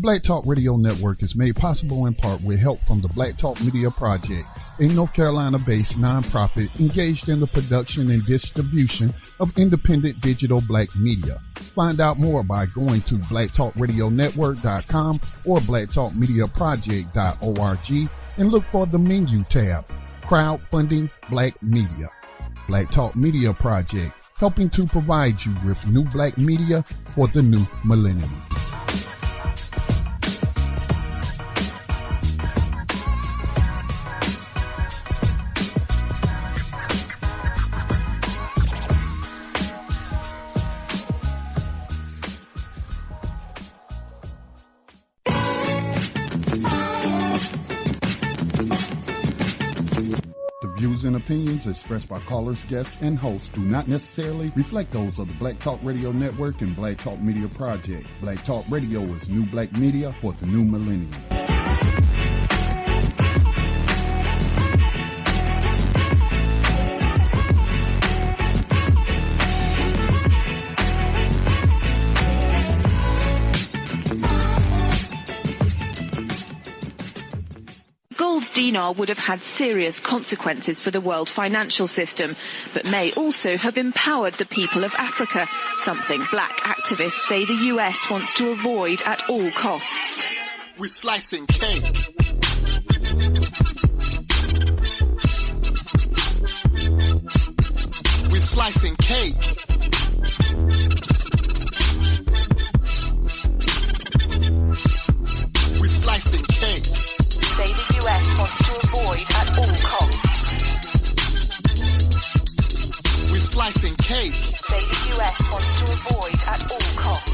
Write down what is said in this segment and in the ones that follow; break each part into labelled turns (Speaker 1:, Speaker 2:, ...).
Speaker 1: Black Talk Radio Network is made possible in part with help from the Black Talk Media Project, a North Carolina-based nonprofit engaged in the production and distribution of independent digital black media. Find out more by going to blacktalkradionetwork.com or blacktalkmediaproject.org and look for the menu tab, Crowdfunding Black Media. Black Talk Media Project, helping to provide you with new black media for the new millennium. And opinions expressed by callers, guests, and hosts do not necessarily reflect those of the Black Talk Radio Network and Black Talk Media Project. Black Talk Radio is new black media for the new millennium.
Speaker 2: Dinar would have had serious consequences for the world financial system, but may also have empowered the people of Africa, something black activists say the US wants to avoid at all costs.
Speaker 3: We're slicing cake. We're slicing cake. We're slicing cake.
Speaker 2: Say the US wants to avoid at all costs.
Speaker 3: We're slicing cake.
Speaker 2: Say the US wants to avoid at all costs.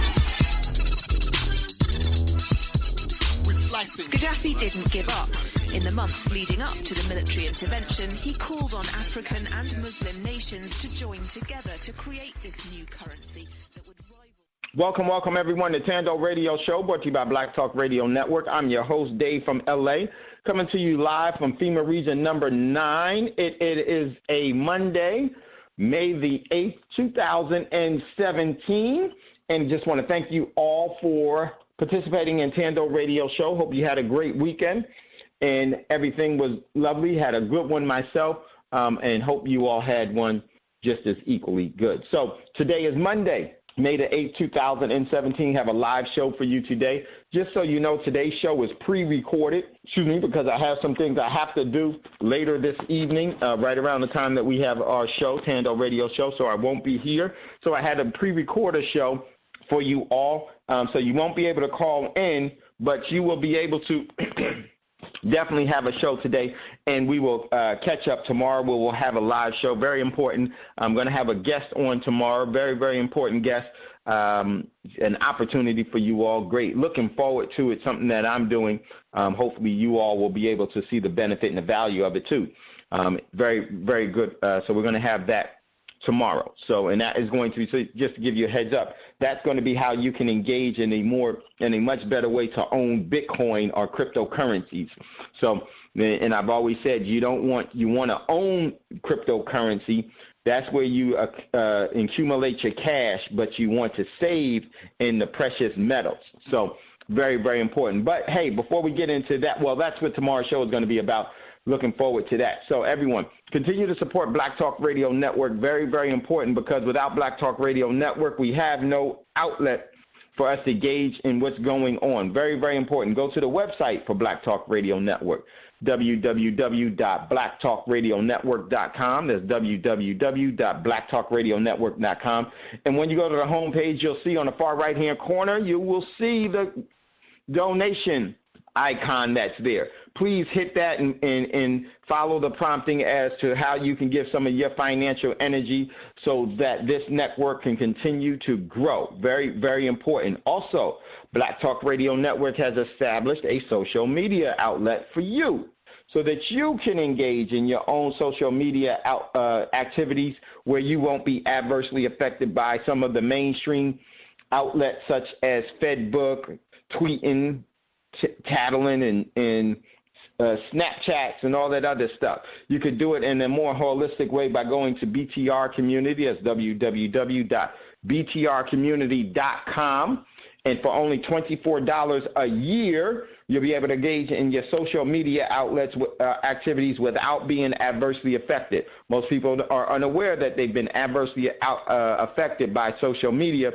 Speaker 3: We're slicing.
Speaker 2: Gaddafi didn't give up. In the months leading up to the military intervention, he called on African and Muslim nations to join together to create this new currency that would rival.
Speaker 4: Welcome everyone to Thando Radio Show, brought to you by Black Talk Radio Network. I'm your host, Dave from LA, coming to you live from FEMA Region number 9. It is a Monday, May the 8th, 2017, and just want to thank you all for participating in Thando Radio Show. Hope you had a great weekend and everything was lovely. Had a good one myself, and hope you all had one just as equally good. So today is Monday, May the 8th, 2017, have a live show for you today. Just so you know, today's show is pre-recorded, because I have some things I have to do later this evening, right around the time that we have our show, Thando Radio Show, so I won't be here. So I had a pre-record a show for you all, so you won't be able to call in, but you will be able to definitely have a show today, and we will catch up tomorrow. We will have a live show, very important. I'm going to have a guest on tomorrow, very, very important guest, an opportunity for you all. Great. Looking forward to it, something that I'm doing. Hopefully you all will be able to see the benefit and the value of it too. Very, very good. So we're going to have that tomorrow. So, and that is going to be, so just to give you a heads up, that's going to be how you can engage in a much better way to own Bitcoin or cryptocurrencies. So, and I've always said you want to own cryptocurrency. That's where you accumulate your cash, but you want to save in the precious metals. So very, very important. But hey, before we get into that, well, that's what tomorrow's show is going to be about. Looking forward to that. So everyone, continue to support Black Talk Radio Network. Very, very important, because without Black Talk Radio Network, we have no outlet for us to gauge in what's going on. Very, very important. Go to the website for Black Talk Radio Network, www.blacktalkradionetwork.com. That's www.blacktalkradionetwork.com. And when you go to the home page, you'll see on the far right-hand corner, you will see the donation icon that's there. Please hit that and follow the prompting as to how you can give some of your financial energy so that this network can continue to grow. Very, very important. Also, Black Talk Radio Network has established a social media outlet for you so that you can engage in your own social media activities where you won't be adversely affected by some of the mainstream outlets such as Facebook, tweeting, tattling, and Snapchats and all that other stuff. You could do it in a more holistic way by going to BTR Community. That's www.btrcommunity.com. And for only $24 a year, you'll be able to engage in your social media outlets activities without being adversely affected. Most people are unaware that they've been adversely affected by social media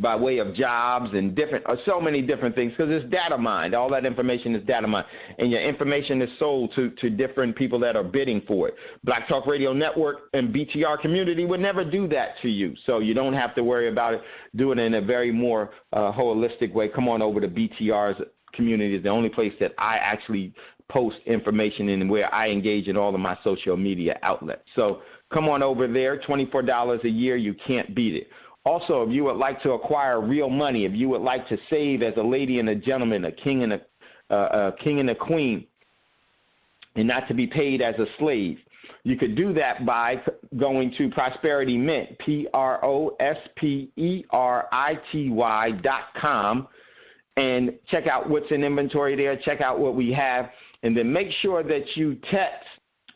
Speaker 4: by way of jobs and so many different things, because it's data mined. All that information is data mined, and your information is sold to different people that are bidding for it. Black Talk Radio Network and BTR community would never do that to you, so you don't have to worry about it. Do it in a very more holistic way. Come on over to BTR's community. It's the only place that I actually post information in, where I engage in all of my social media outlets. So come on over there. $24 a year. You can't beat it. Also, if you would like to acquire real money, if you would like to save as a lady and a gentleman, a king and a queen, and not to be paid as a slave, you could do that by going to Prosperity Mint, prosperity.com, and check out what's in inventory there. Check out what we have, and then make sure that you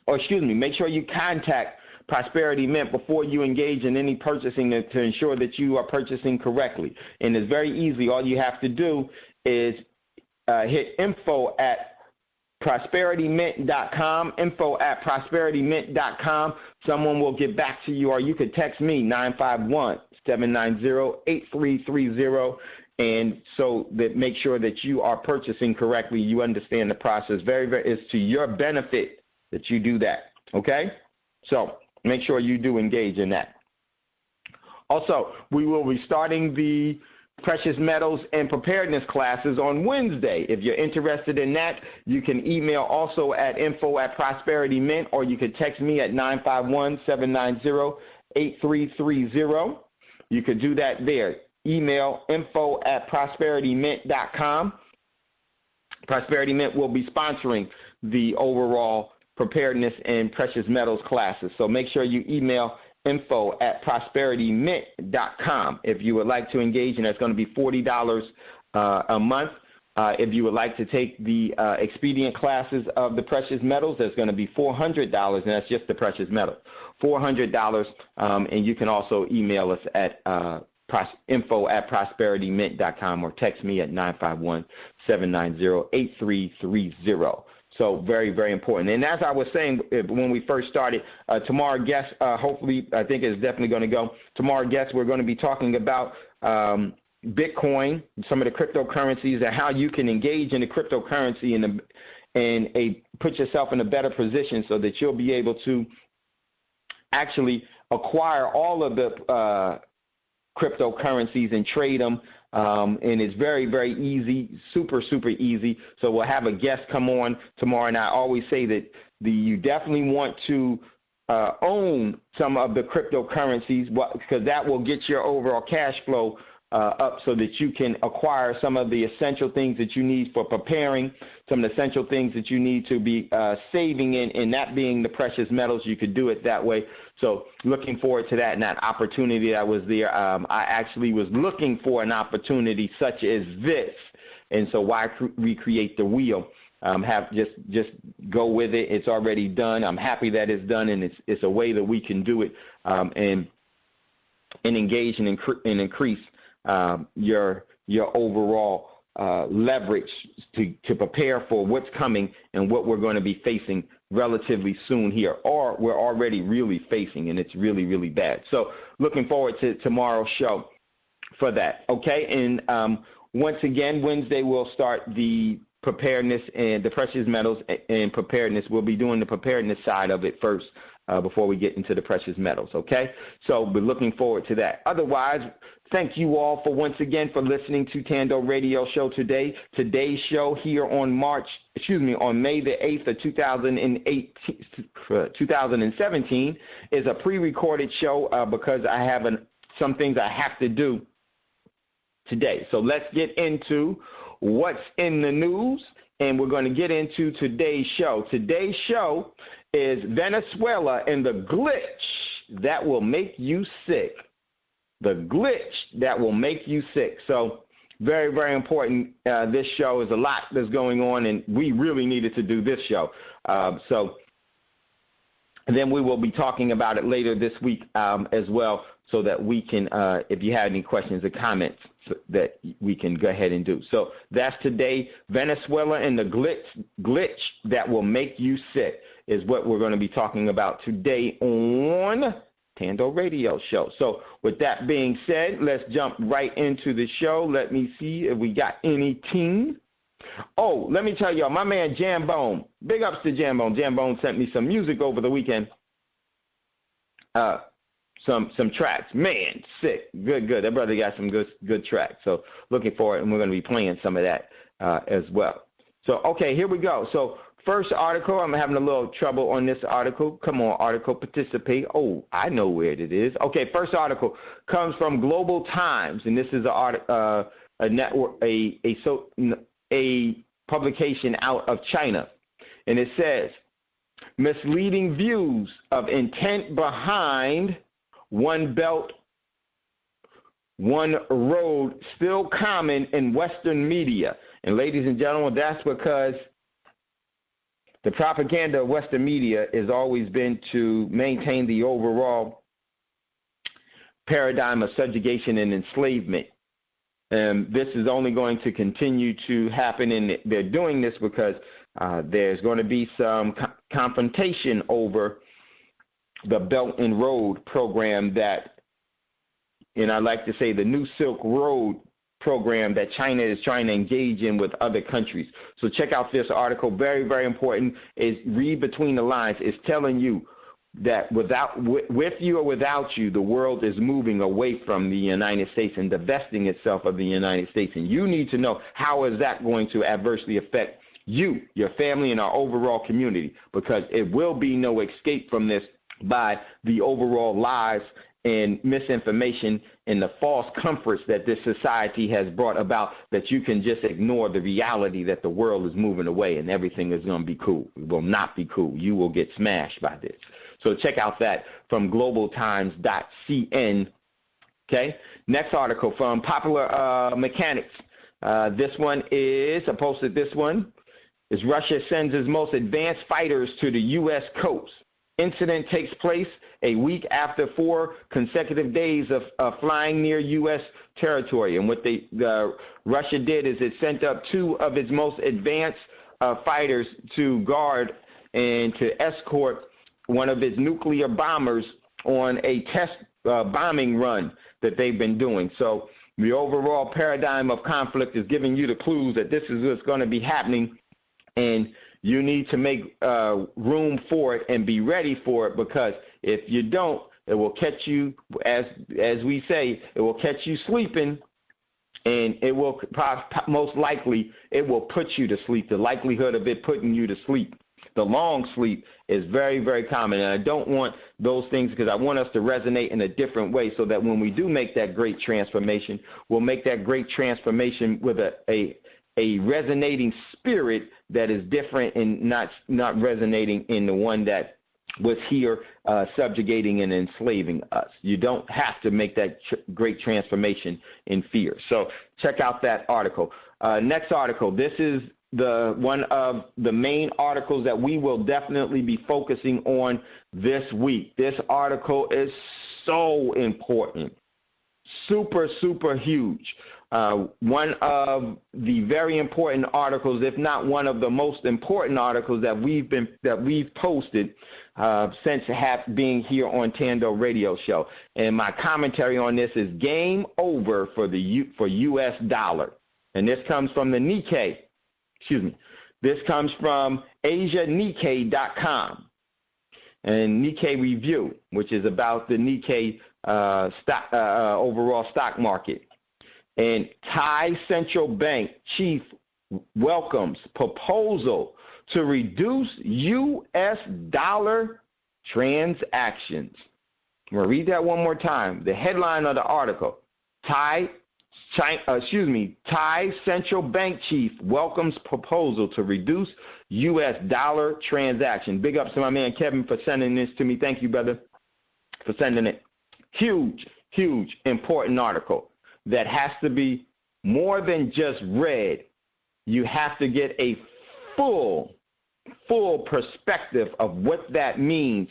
Speaker 4: make sure you contact Prosperity Mint before you engage in any purchasing to ensure that you are purchasing correctly. And it's very easy. All you have to do is hit info@prosperitymint.com, info@prosperitymint.com. Someone will get back to you, or you could text me, 951-790-8330, and so that make sure that you are purchasing correctly. You understand the process. It's to your benefit that you do that, okay? So make sure you do engage in that. Also, we will be starting the precious metals and preparedness classes on Wednesday. If you're interested in that, you can email also at info@Prosperity Mint, or you can text me at 951-790-8330. You could do that there. Email info@prosperitymint.com. Prosperity Mint will be sponsoring the overall preparedness and precious metals classes. So make sure you email info@prosperitymint.com if you would like to engage, and that's going to be $40 a month. If you would like to take the expedient classes of the precious metals, that's going to be $400, and that's just the precious metal, $400. And you can also email us at info@prosperitymint.com, or text me at 951-790-8330. So very, very important. And as I was saying when we first started, tomorrow's guest, hopefully, I think is definitely going to go. Tomorrow's guest, we're going to be talking about Bitcoin, some of the cryptocurrencies, and how you can engage in the cryptocurrency and put yourself in a better position so that you'll be able to actually acquire all of the cryptocurrencies and trade them. And it's very, very easy, super, super easy. So we'll have a guest come on tomorrow, and I always say that you definitely want to own some of the cryptocurrencies, because that will get your overall cash flow up, so that you can acquire some of the essential things that you need for preparing, some of the essential things that you need to be saving in, and that being the precious metals. You could do it that way. So looking forward to that and that opportunity that was there. I actually was looking for an opportunity such as this, and so why recreate the wheel? Just go with it. It's already done. I'm happy that it's done, and it's a way that we can do it and engage and increase your overall leverage to prepare for what's coming and what we're going to be facing relatively soon here, or we're already really facing, and it's really, really bad. So looking forward to tomorrow's show for that, okay? And once again, Wednesday we'll start the preparedness and the precious metals and preparedness. We'll be doing the preparedness side of it first before we get into the precious metals, okay? So we're looking forward to that. Otherwise, thank you all for once again for listening to Thando Radio Show today. Today's show here on May the 8th of 2017 is a pre-recorded show because I have some things I have to do today. So let's get into what's in the news, and we're going to get into today's show. Today's show is Venezuela and the glitch that will make you sick. The glitch that will make you sick. So very, very important. This show is a lot that's going on, and we really needed to do this show. So And then we will be talking about it later this week as well, so that we can, if you have any questions or comments, that we can go ahead and do. So that's today. Venezuela and the glitch that will make you sick is what we're going to be talking about today on Thando Radio Show. So with that being said, let's jump right into the show. Let me see if we got anything. Oh, let me tell y'all, my man Jambone, big ups to Jambone. Jambone sent me some music over the weekend, some tracks. Man, sick, good. That brother got some good tracks. So looking forward, and we're going to be playing some of that as well. So, okay, here we go. So first article, I'm having a little trouble on this article. Come on, article, participate. Oh, I know where it is. Okay, first article comes from Global Times, and this is a network, a publication out of China, and it says, misleading views of intent behind One Belt, One Road still common in Western media. And ladies and gentlemen, that's because the propaganda of Western media has always been to maintain the overall paradigm of subjugation and enslavement. This is only going to continue to happen, and they're doing this because there's going to be some confrontation over the Belt and Road program that, and I like to say the New Silk Road program that China is trying to engage in with other countries. So check out this article. Very, very important. Is read between the lines. It's telling you that with you or without you, the world is moving away from the United States and divesting itself of the United States. And you need to know, how is that going to adversely affect you, your family, and our overall community? Because it will be no escape from this by the overall lies and misinformation and the false comforts that this society has brought about, that you can just ignore the reality that the world is moving away and everything is going to be cool. It will not be cool. You will get smashed by this. So check out that from globaltimes.cn. Okay. Next article from Popular Mechanics. This one is, I posted this one, is Russia sends its most advanced fighters to the U.S. coast. Incident takes place a week after 4 consecutive days of flying near U.S. territory. And what Russia did is it sent up 2 of its most advanced fighters to guard and to escort one of its nuclear bombers on a test bombing run that they've been doing. So the overall paradigm of conflict is giving you the clues that this is what's going to be happening, and you need to make room for it and be ready for it, because if you don't, it will catch you, as we say, it will catch you sleeping, and it will most likely, it will put you to sleep. The likelihood of it putting you to sleep, the long sleep, is very, very common. And I don't want those things, because I want us to resonate in a different way, so that when we do make that great transformation, we'll make that great transformation with a resonating spirit that is different and not resonating in the one that was here subjugating and enslaving us. You don't have to make that great transformation in fear. So check out that article. Next article. This is one of the main articles that we will definitely be focusing on this week. This article is so important. Super, super huge. One of the very important articles, if not one of the most important articles that we've posted since being here on Thando Radio Show. And my commentary on this is game over for U.S. dollar. And this comes from the Nikkei. This comes from AsiaNikkei.com and Nikkei Review, which is about the Nikkei overall stock market. And Thai Central Bank chief welcomes proposal to reduce U.S. dollar transactions. I'm going to read that one more time. The headline of the article, Thai Central Bank chief welcomes proposal to reduce U.S. dollar transaction. Big ups to my man Kevin for sending this to me. Thank you, brother, for sending it. Huge, huge, important article that has to be more than just read. You have to get a full perspective of what that means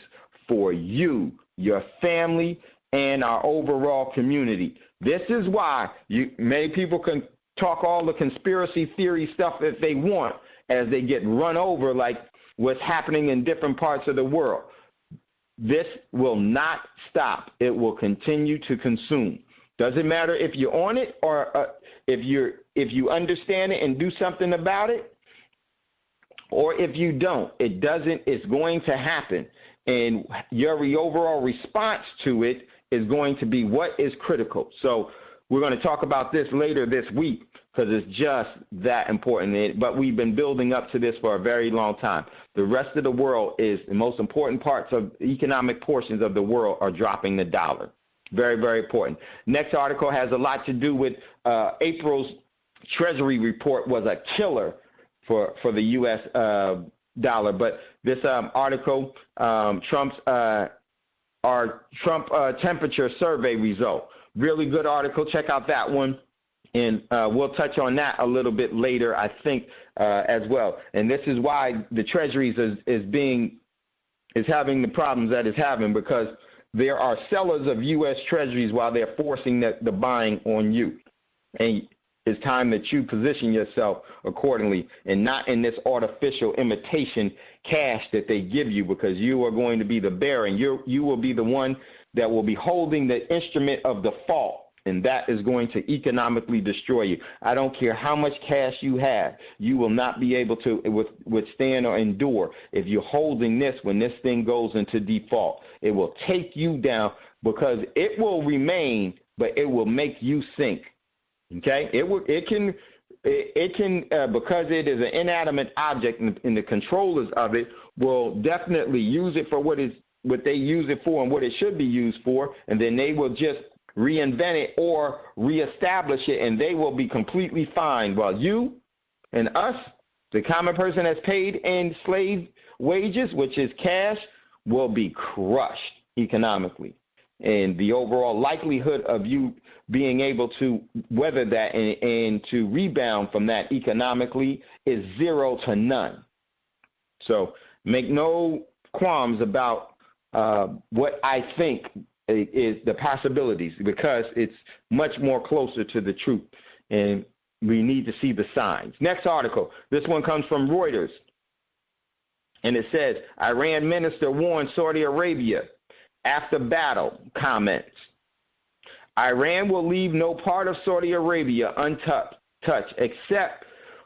Speaker 4: for you, your family, and our overall community. This is why many people can talk all the conspiracy theory stuff that they want as they get run over like what's happening in different parts of the world. This will not stop. It will continue to consume. Doesn't matter if you're on it or if you understand it and do something about it, or if you don't. It's going to happen. And your overall response to it is going to be what is critical. So we're going to talk about this later this week because it's just that important. But we've been building up to this for a very long time. The rest of the world is the most important parts of economic portions of the world are dropping the dollar. Very, very important. Next article has a lot to do with April's Treasury report was a killer for the U.S. Dollar. But this article, Trump's Trump temperature survey result. Really good article. Check out that one. And we'll touch on that a little bit later, I think, as well. And this is why the Treasuries is having the problems that it's having, because there are sellers of U.S. Treasuries while they're forcing the buying on you. And it's time that you position yourself accordingly and not in this artificial imitation cash that they give you, because you are going to be the bearer, and you will be the one that will be holding the instrument of default. And that is going to economically destroy you. I don't care how much cash you have. You will not be able to withstand or endure if you're holding this when this thing goes into default. It will take you down, because it will remain, but it will make you sink. Okay? It can because it is an inanimate object, and the controllers of it will definitely use it for what they use it for and what it should be used for, and then they will just reinvent it or reestablish it, and they will be completely fine, while you and us, the common person that's paid in slave wages, which is cash, will be crushed economically. And the overall likelihood of you being able to weather that and to rebound from that economically is 0 to none. So make no qualms about what I think is the possibilities, because it's much more closer to the truth, and we need to see the signs. Next article. This one comes from Reuters, and it says, Iran minister warns Saudi Arabia after battle comments. Iran will leave no part of Saudi Arabia untouched except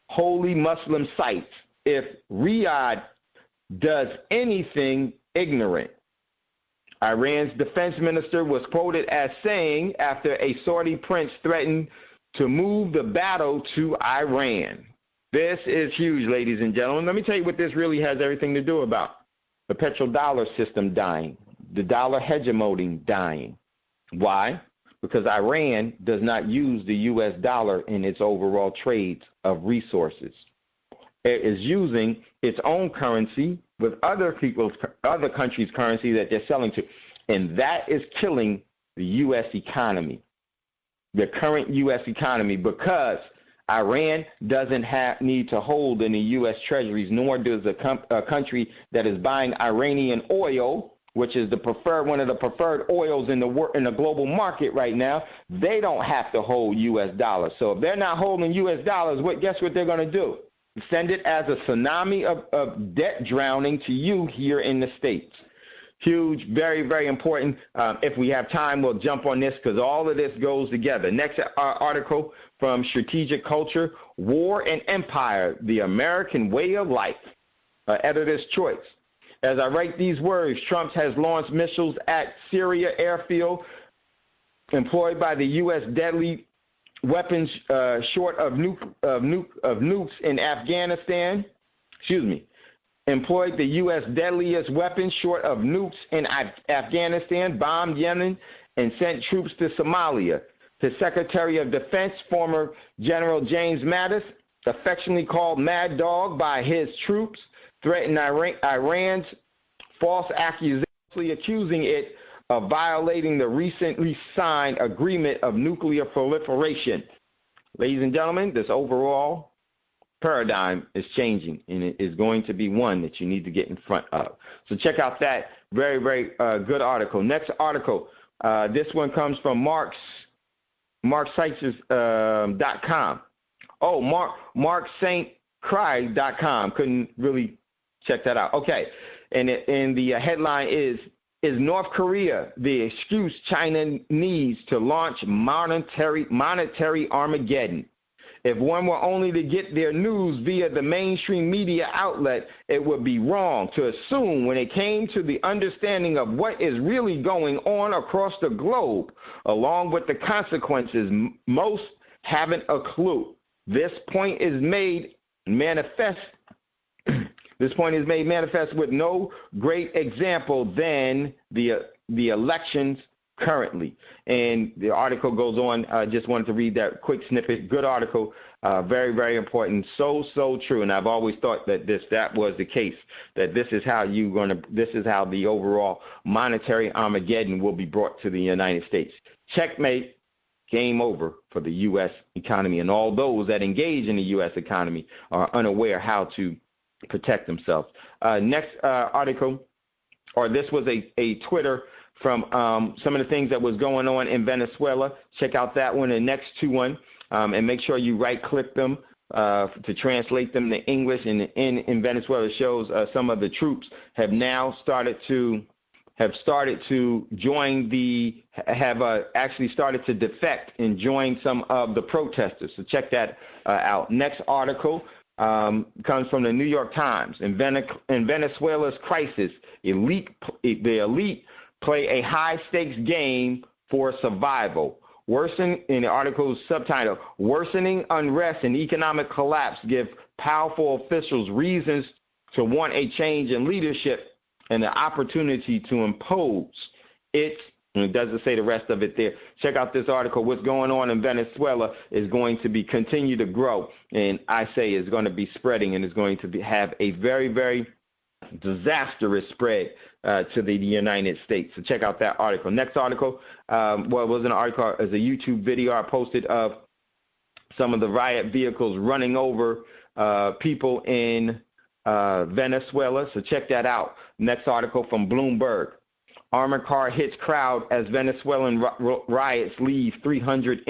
Speaker 4: holy Muslim sites if Riyadh does anything ignorant. Iran's defense minister was quoted as saying after a Saudi prince threatened to move the battle to Iran. This is huge, ladies and gentlemen. Let me tell you what this really has everything to do about. The petrodollar system dying, the dollar hegemony dying. Why? Because Iran does not use the U.S. dollar in its overall trades of resources. It is using its own currency with other countries' currency that they're selling to. And that is killing the U.S. economy, the current U.S. economy, because Iran doesn't need to hold any U.S. treasuries, nor does a country that is buying Iranian oil, which is one of the preferred oils in the global market right now. They don't have to hold U.S. dollars. So if they're not holding U.S. dollars, guess what they're going to do? Send it as a tsunami of debt drowning to you here in the States. Huge, very, very important. If we have time, we'll jump on this because all of this goes together. Next article from Strategic Culture, War and Empire, the American Way of Life. Editor's choice. As I write these words, Trump has launched missiles at Syria airfield employed by the U.S. deadly weapons short of nukes in Afghanistan. Employed the U.S. deadliest weapons short of nukes in Afghanistan, bombed Yemen, and sent troops to Somalia. His Secretary of Defense, former General James Mattis, affectionately called Mad Dog by his troops, threatened Iran's false accusation, accusing it of violating the recently signed agreement of nuclear proliferation. Ladies and gentlemen, this overall paradigm is changing, and it is going to be one that you need to get in front of. So check out that very, very good article. Next article, this one comes from MarkSykes.com. MarkSaintCry.com. Couldn't really check that out. Okay, and the headline is North Korea the excuse China needs to launch monetary Armageddon? If one were only to get their news via the mainstream media outlet, it would be wrong to assume when it came to the understanding of what is really going on across the globe, along with the consequences, most haven't a clue. This point is made manifest with no great example than the elections currently. And the article goes on. I just wanted to read that quick snippet. Good article. Very, very important. So true. And I've always thought that that was the case, that this is how the overall monetary Armageddon will be brought to the United States. Checkmate. Game over for the U.S. economy. And all those that engage in the U.S. economy are unaware how to protect themselves. Next article, or this was a Twitter from some of the things that was going on in Venezuela. Check out that one, the next one, and make sure you right-click them to translate them to English. And in Venezuela shows some of the troops have now started to actually started to defect and join some of the protesters. So check that out. Next article comes from the New York Times. In Venezuela's crisis, the elite play a high-stakes game for survival. In the article's subtitle, worsening unrest and economic collapse give powerful officials reasons to want a change in leadership and the opportunity to impose it. And it doesn't say the rest of it there. Check out this article. What's going on in Venezuela is going to continue to grow, and I say it's going to be spreading, and it's going to have a very, very disastrous spread to the United States. So check out that article. Next article, it wasn't an article, it was a YouTube video I posted of some of the riot vehicles running over people in Venezuela. So check that out. Next article from Bloomberg. Armored car hits crowd as Venezuelan riots leave 300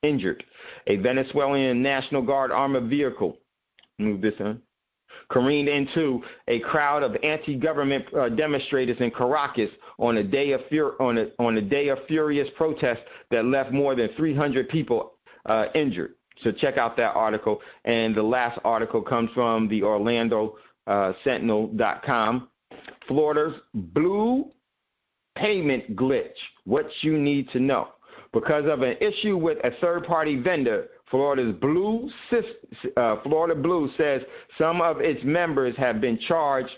Speaker 4: injured. A Venezuelan National Guard armored vehicle, move this on, careened into a crowd of anti-government demonstrators in Caracas on a day of furious protest that left more than 300 people injured. So check out that article. And the last article comes from the Orlando Sentinel.com. Florida's blue payment glitch. What you need to know. Because of an issue with a third-party vendor, Florida Blue says some of its members have been charged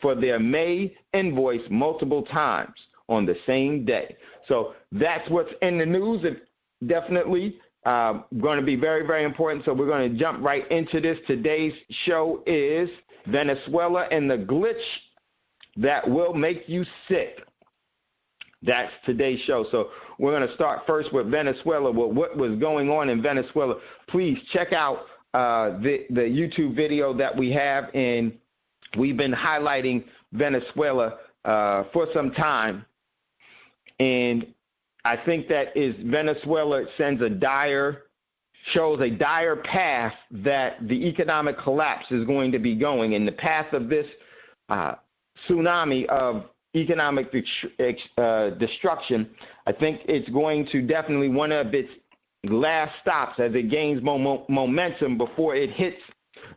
Speaker 4: for their May invoice multiple times on the same day. So that's what's in the news. It definitely going to be very, very important. So we're going to jump right into this. Today's show is Venezuela and the glitch that will make you sick. That's today's show. So we're going to start first with Venezuela, with what was going on in Venezuela. Please check out the YouTube video that we have, and we've been highlighting Venezuela for some time. And I think that Venezuela shows a dire path that the economic collapse is going to be going. In the path of this tsunami of economic destruction, I think it's going to definitely one of its last stops as it gains momentum before it hits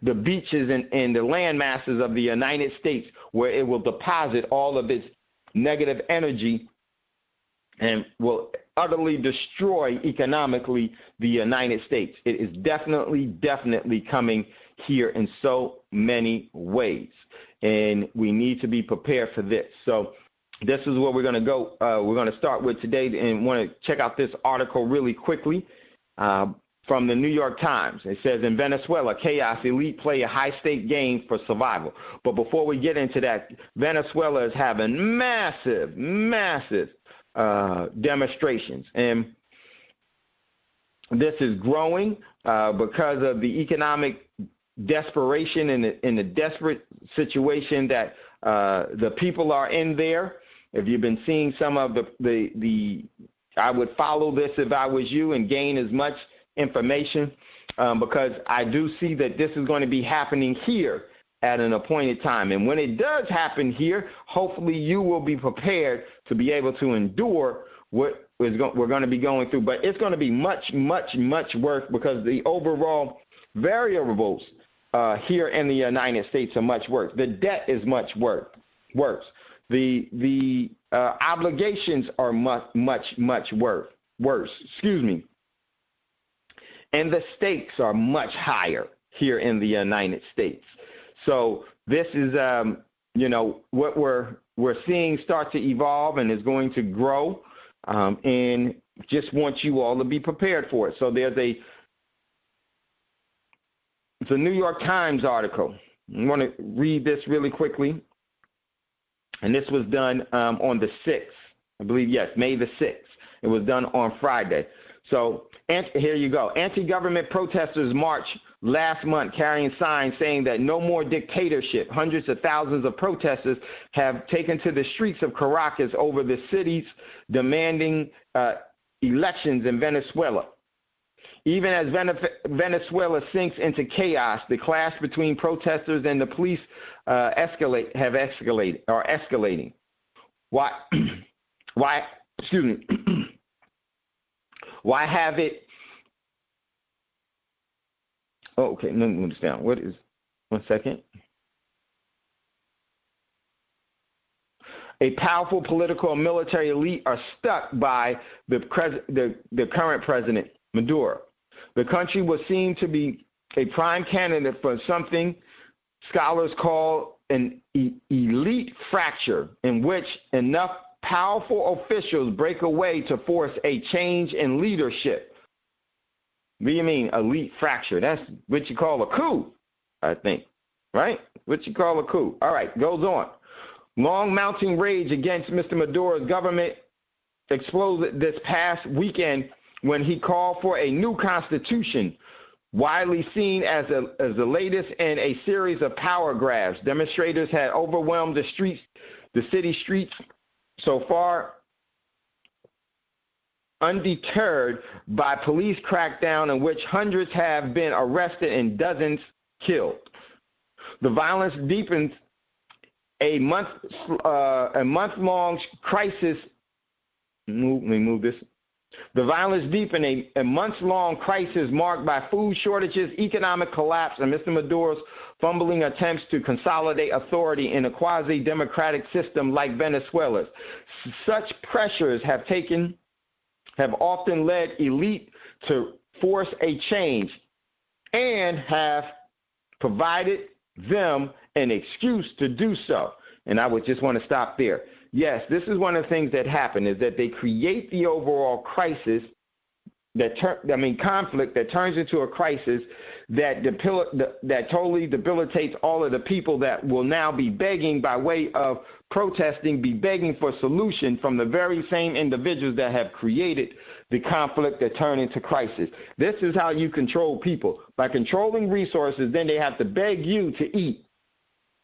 Speaker 4: the beaches and the land masses of the United States, where it will deposit all of its negative energy and will utterly destroy economically the United States. It is definitely coming here in so many ways, and we need to be prepared for this. So this is where we're going to go. We're going to start with today, and want to check out this article really quickly from the New York Times. It says, in Venezuela, chaos, elite play a high-stake game for survival. But before we get into that, Venezuela is having massive demonstrations, and this is growing because of the economic desperation and in the desperate situation that the people are in there. If you've been seeing some of the I would follow this if I was you and gain as much information because I do see that this is going to be happening here at an appointed time. And when it does happen here, hopefully you will be prepared to be able to endure what we're going to be going through. But it's going to be much, much, much worse because the overall variables here in the United States are much worse. The debt is much worse. The obligations are much worse. Excuse me. And the stakes are much higher here in the United States. So this is, what we're seeing start to evolve and is going to grow, and just want you all to be prepared for it. So it's a New York Times article. I want to read this really quickly. And this was done on the 6th, I believe, yes, May the 6th. It was done on Friday. So here you go. Anti-government protesters marched last month carrying signs saying that no more dictatorship. Hundreds of thousands of protesters have taken to the streets of Caracas over the cities demanding elections in Venezuela. Even as Venezuela sinks into chaos, the clash between protesters and the police are escalating. Why? Excuse me. Why have it? Oh, okay. Let me move this down. What is? 1 second. A powerful political and military elite are stuck by the current president, Maduro. The country was seen to be a prime candidate for something scholars call an elite fracture, in which enough powerful officials break away to force a change in leadership. What do you mean, elite fracture? That's what you call a coup, I think, right? What you call a coup. All right, goes on. Long mounting rage against Mr. Maduro's government exploded this past weekend when he called for a new constitution, widely seen as the latest in a series of power grabs. Demonstrators had overwhelmed the city streets so far, undeterred by police crackdown in which hundreds have been arrested and dozens killed. The violence deepens a month-long crisis. Let me move this. The violence deepened a months-long crisis marked by food shortages, economic collapse, and Mr. Maduro's fumbling attempts to consolidate authority in a quasi-democratic system like Venezuela's. Such pressures have often led elite to force a change and have provided them an excuse to do so. And I would just want to stop there. Yes, this is one of the things that happen, is that they create the overall crisis, conflict that turns into a crisis that totally debilitates all of the people that will now be begging by way of protesting, be begging for solution from the very same individuals that have created the conflict that turn into crisis. This is how you control people. By controlling resources, then they have to beg you to eat.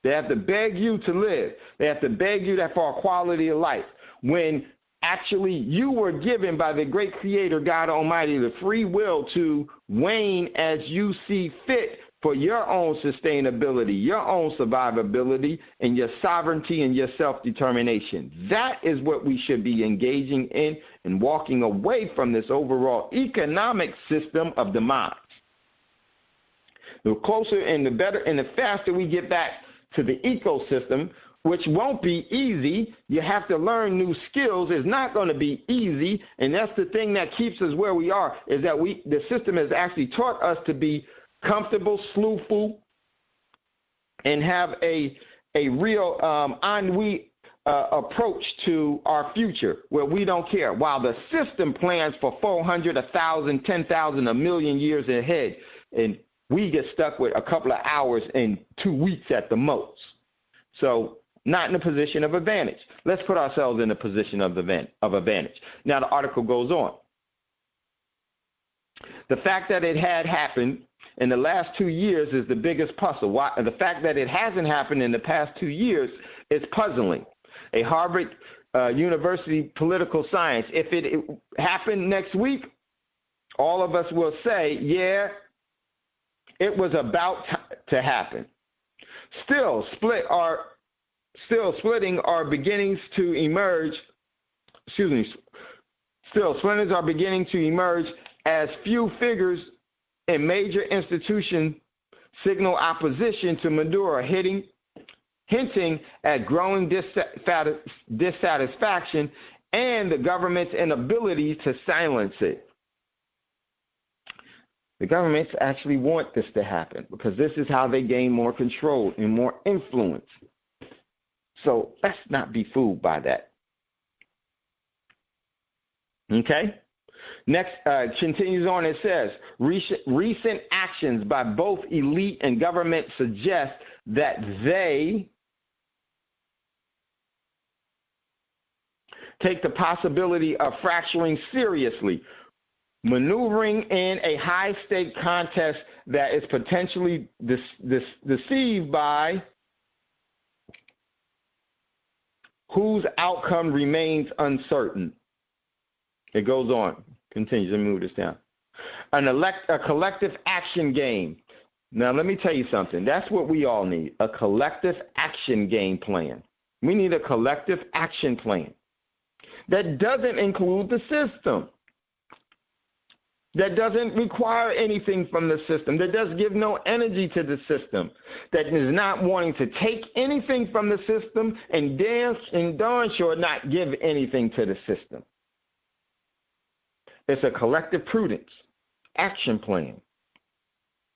Speaker 4: They have to beg you to live. They have to beg you for a quality of life. When actually you were given by the great Creator, God Almighty, the free will to wane as you see fit for your own sustainability, your own survivability, and your sovereignty and your self-determination. That is what we should be engaging in and walking away from this overall economic system of demise. The closer and the better and the faster we get back to the ecosystem, which won't be easy. You have to learn new skills. It's not going to be easy, and that's the thing that keeps us where we are, is that the system has actually taught us to be comfortable, slothful, and have a real ennui approach to our future where we don't care, while the system plans for 400, 1,000, 10,000, a million years ahead, and we get stuck with a couple of hours and 2 weeks at the most. So not in a position of advantage. Let's put ourselves in a position of advantage. Now the article goes on. The fact that it had happened in the last 2 years is the biggest puzzle. Why? The fact that it hasn't happened in the past 2 years is puzzling. A Harvard University political science. If it happened next week, all of us will say, yeah, it was about to happen. Still, splittings are beginning to emerge as few figures in major institutions signal opposition to Maduro, hinting at growing dissatisfaction and the government's inability to silence it. The governments actually want this to happen because this is how they gain more control and more influence. So let's not be fooled by that. Okay? Next, continues on, it says, recent actions by both elite and government suggest that they take the possibility of fracturing seriously, maneuvering in a high-stake contest that is potentially deceived by whose outcome remains uncertain. It goes on. Continues. Let me move this down. A collective action game. Now, let me tell you something. That's what we all need, a collective action game plan. We need a collective action plan that doesn't include the system, that doesn't require anything from the system, that does give no energy to the system, that is not wanting to take anything from the system and darn sure not give anything to the system. It's a collective prudence action plan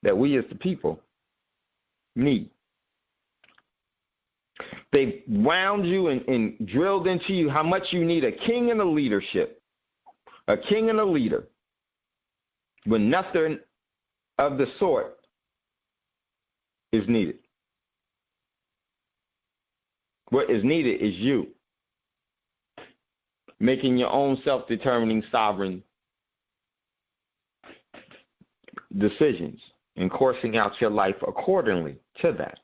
Speaker 4: that we as the people need. They've wound you and drilled into you how much you need a king and a leadership, a king and a leader, when nothing of the sort is needed. What is needed is you making your own self-determining sovereign decisions and coursing out your life accordingly to that.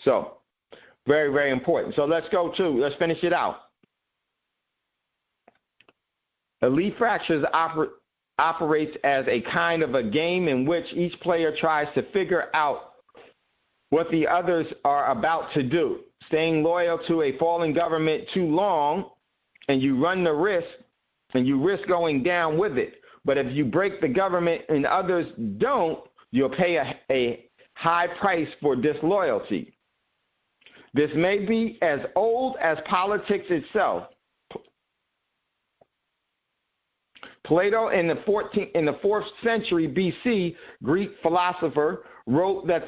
Speaker 4: So, very, very important. So let's finish it out. Elite Fractures operates as a kind of a game in which each player tries to figure out what the others are about to do. Staying loyal to a falling government too long, and you run the risk, and you risk going down with it. But if you break the government and others don't, you'll pay a high price for disloyalty. This may be as old as politics itself. Plato in the 4th century BC, Greek philosopher, wrote that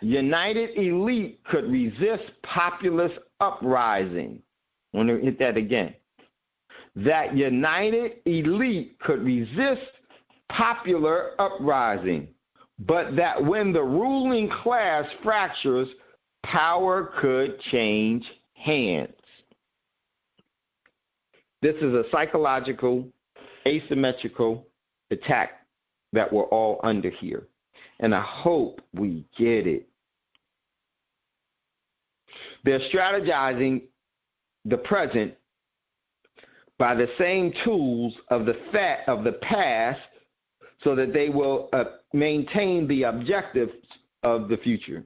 Speaker 4: united elite could resist populist uprising. I want to hit that again. That united elite could resist popular uprising, but that when the ruling class fractures, power could change hands. This is a psychological, asymmetrical attack that we're all under here. And I hope we get it. They're strategizing the present by the same tools of the past so that they will maintain the objectives of the future.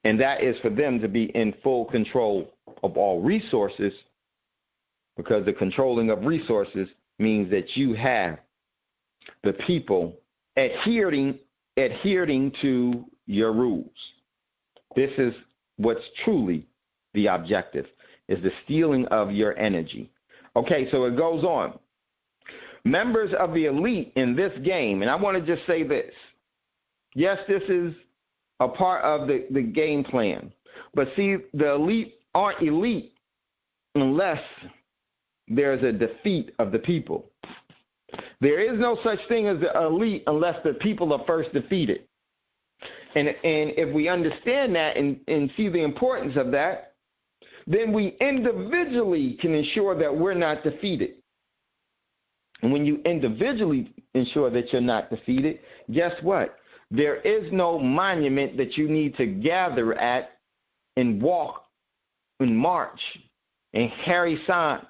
Speaker 4: And that is for them to be in full control of all resources, because the controlling of resources means that you have the people adhering to your rules. This is what's truly the objective, is the stealing of your energy. Okay, so it goes on. Members of the elite in this game, and I want to just say this. Yes, this is a part of the game plan. But see, the elite aren't elite unless there's a defeat of the people. There is no such thing as the elite unless the people are first defeated. And if we understand that and see the importance of that, then we individually can ensure that we're not defeated. And when you individually ensure that you're not defeated, guess what? There is no monument that you need to gather at and walk and march and carry signs.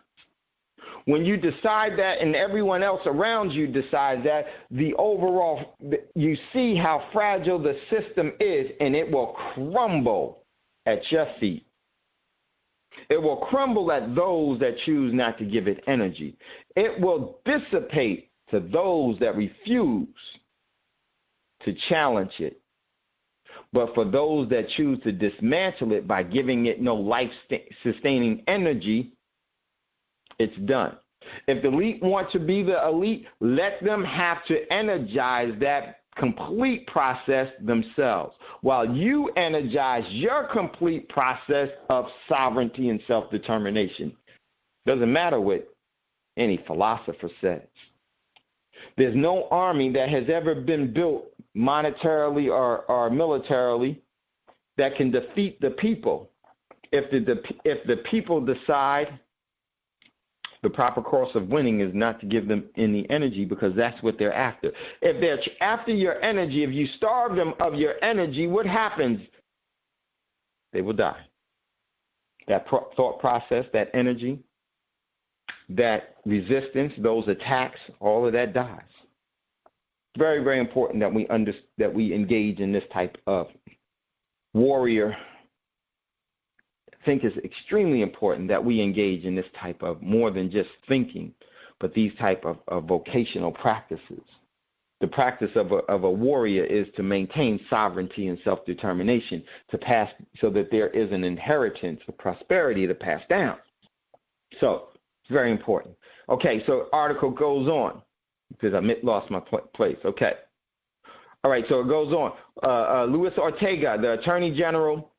Speaker 4: When you decide that and everyone else around you decides that, you see how fragile the system is, and it will crumble at your feet. It will crumble at those that choose not to give it energy. It will dissipate to those that refuse to challenge it. But for those that choose to dismantle it by giving it no life-sustaining energy, it's done. If the elite want to be the elite, let them have to energize that complete process themselves, while you energize your complete process of sovereignty and self-determination. Doesn't matter what any philosopher says. There's no army that has ever been built monetarily or militarily that can defeat the people. If the people decide the proper course of winning is not to give them any energy, because that's what they're after. If they're after your energy, if you starve them of your energy, what happens? They will die. That thought process, that energy, that resistance, those attacks, all of that dies. Very, very important that we engage in this type of warrior. I think it's extremely important that we engage in this type of more than just thinking, but these type of vocational practices. The practice of a warrior is to maintain sovereignty and self-determination to pass, so that there is an inheritance of prosperity to pass down. So it's very important. Okay, so article goes on because I lost my place. Okay. All right, so it goes on. Luis Ortega, the Attorney General,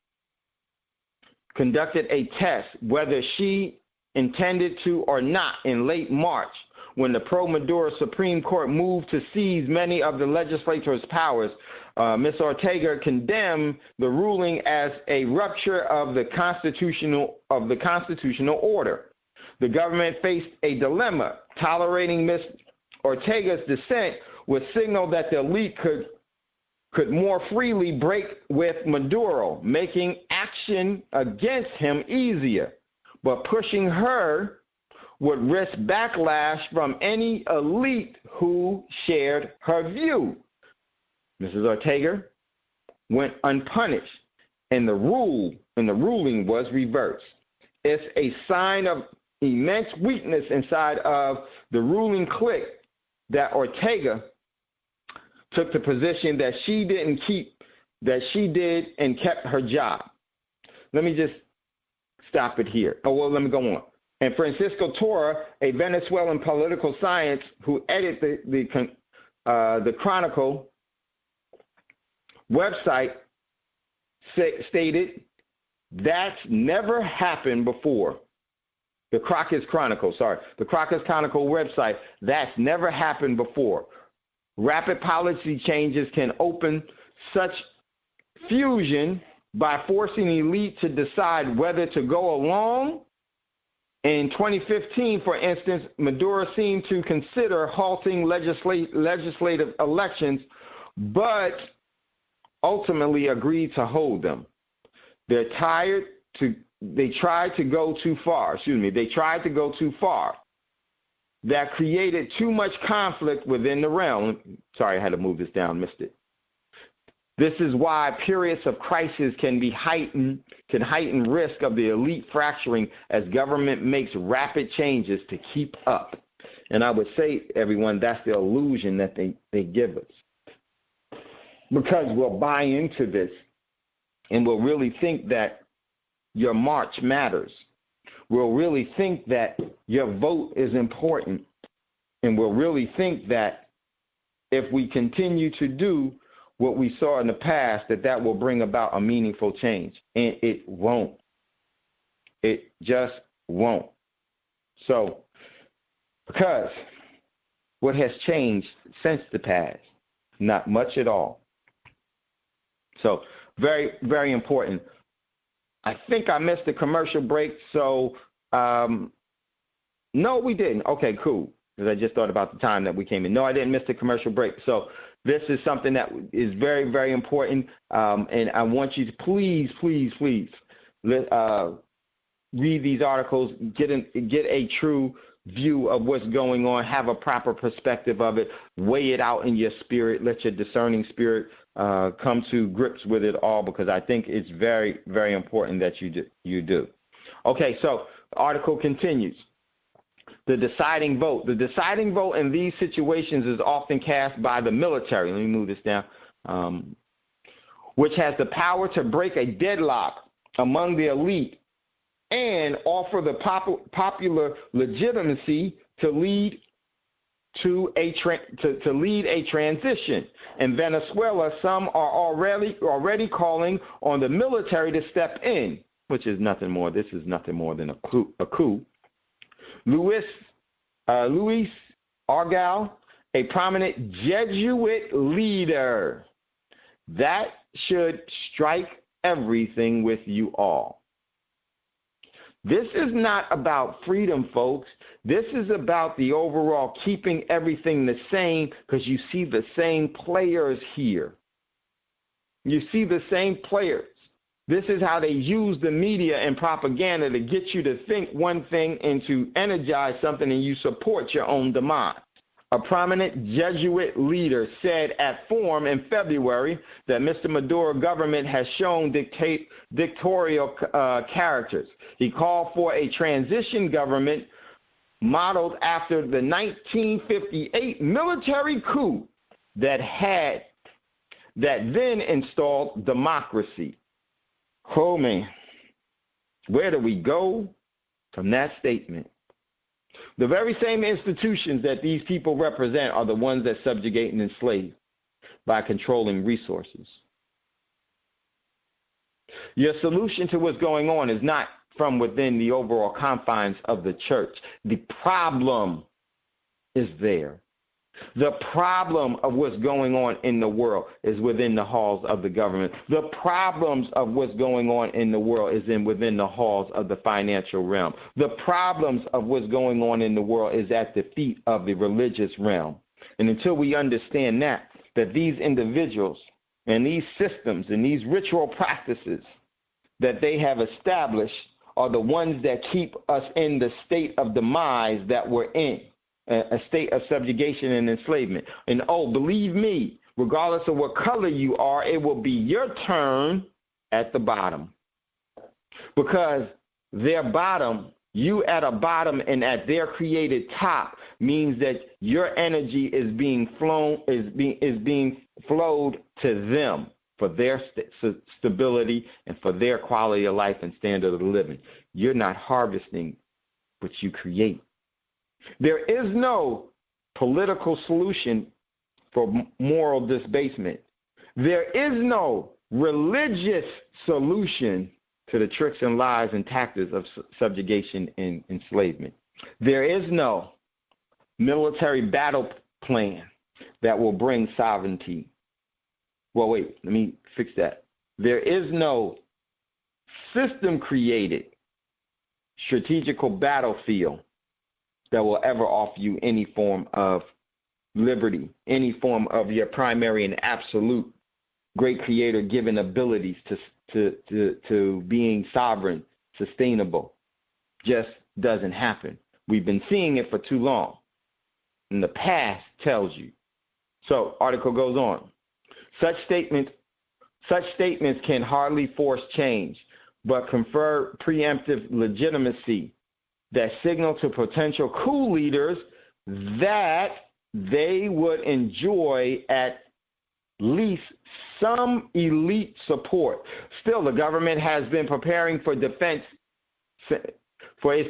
Speaker 4: conducted a test whether she intended to or not in late March when the pro-Maduro Supreme Court moved to seize many of the legislature's powers. Ms. Ortega condemned the ruling as a rupture of the constitutional order. The government faced a dilemma. Tolerating Ms. Ortega's dissent would signal that the elite could more freely break with Maduro, making action against him easier. But pushing her would risk backlash from any elite who shared her view. Mrs. Ortega went unpunished, and the ruling was reversed. It's a sign of immense weakness inside of the ruling clique that Ortega took the position that she did and kept her job. Let me just stop it here. Let me go on. And Francisco Torra, a Venezuelan political scientist who edited the Chronicle website, stated, "That's never happened before." The Crocus Chronicle website, "That's never happened before. Rapid policy changes can open such fusion by forcing the elite to decide whether to go along. In 2015, for instance, Maduro seemed to consider halting legislative elections, but ultimately agreed to hold them. They tried to go too far. That created too much conflict within the realm. Sorry, I had to move this down, missed it. This is why periods of crisis can heighten risk of the elite fracturing as government makes rapid changes to keep up. And I would say, everyone, that's the illusion that they give us. Because we'll buy into this and we'll really think that your march matters. We'll really think that your vote is important. And we'll really think that if we continue to do what we saw in the past, that will bring about a meaningful change. And it won't. It just won't. So, because what has changed since the past? Not much at all. So, very, very important. I think I missed the commercial break, so no, we didn't. Okay, cool. because I just thought about the time that we came in. No, I didn't miss the commercial break. So this is something that is very, very important, and I want you to please read these articles, get a true view of what's going on, have a proper perspective of it, weigh it out in your spirit, let your discerning spirit come to grips with it all, because I think it's very, very important that you do. Okay, so the article continues. The deciding vote. The deciding vote in these situations is often cast by the military. Let me move this down. Which has the power to break a deadlock among the elite and offer the popular legitimacy to lead to lead a transition. In Venezuela, some are already calling on the military to step in, which is nothing more. This is nothing more than a coup. Luis Argyle, a prominent Jesuit leader. That should strike everything with you all. This is not about freedom, folks. This is about the overall keeping everything the same, because you see the same players here. You see the same players. This is how they use the media and propaganda to get you to think one thing and to energize something, and you support your own demise. A prominent Jesuit leader said at Forum in February that Mr. Maduro government has shown dictatorial characters. He called for a transition government modeled after the 1958 military coup that then installed democracy. Oh, man, where do we go from that statement? The very same institutions that these people represent are the ones that subjugate and enslave by controlling resources. Your solution to what's going on is not from within the overall confines of the church. The problem is there. The problem of what's going on in the world is within the halls of the government. The problems of what's going on in the world is within the halls of the financial realm. The problems of what's going on in the world is at the feet of the religious realm. And until we understand that these individuals and these systems and these ritual practices that they have established are the ones that keep us in the state of demise that we're in. A state of subjugation and enslavement. And believe me, regardless of what color you are, it will be your turn at the bottom. Because their bottom, you at a bottom and at their created top, means that your energy is being flowed to them for their stability and for their quality of life and standard of living. You're not harvesting what you create. There is no political solution for moral debasement. There is no religious solution to the tricks and lies and tactics of subjugation and enslavement. There is no military battle plan that will bring sovereignty. Well, wait, let me fix that. There is no system-created strategical battlefield that will ever offer you any form of liberty, any form of your primary and absolute great creator given abilities to being sovereign, sustainable. Just doesn't happen. We've been seeing it for too long. And the past tells you. So, article goes on. Such statements can hardly force change, but confer preemptive legitimacy that signal to potential coup leaders that they would enjoy at least some elite support. Still, the government has been preparing for its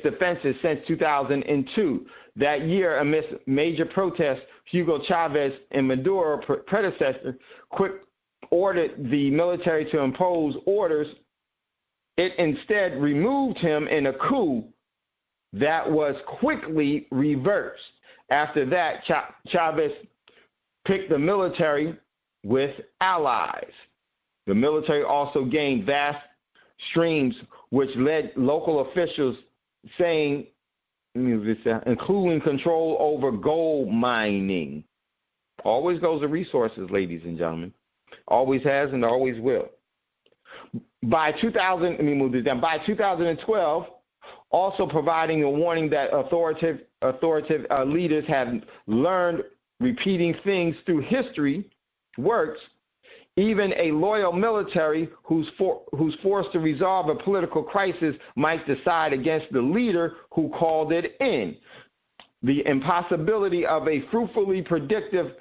Speaker 4: defenses since 2002. That year, amidst major protests, Hugo Chavez and Maduro predecessor ordered the military to impose orders. It instead removed him in a coup that was quickly reversed. After that, Chavez picked the military with allies. The military also gained vast streams, which led local officials saying including control over gold mining. Always goes to resources, ladies and gentlemen. Always has and always will. By 2012, also providing a warning that authoritative leaders have learned repeating things through history works. Even a loyal military who's forced to resolve a political crisis might decide against the leader who called it in. The impossibility of fully predicting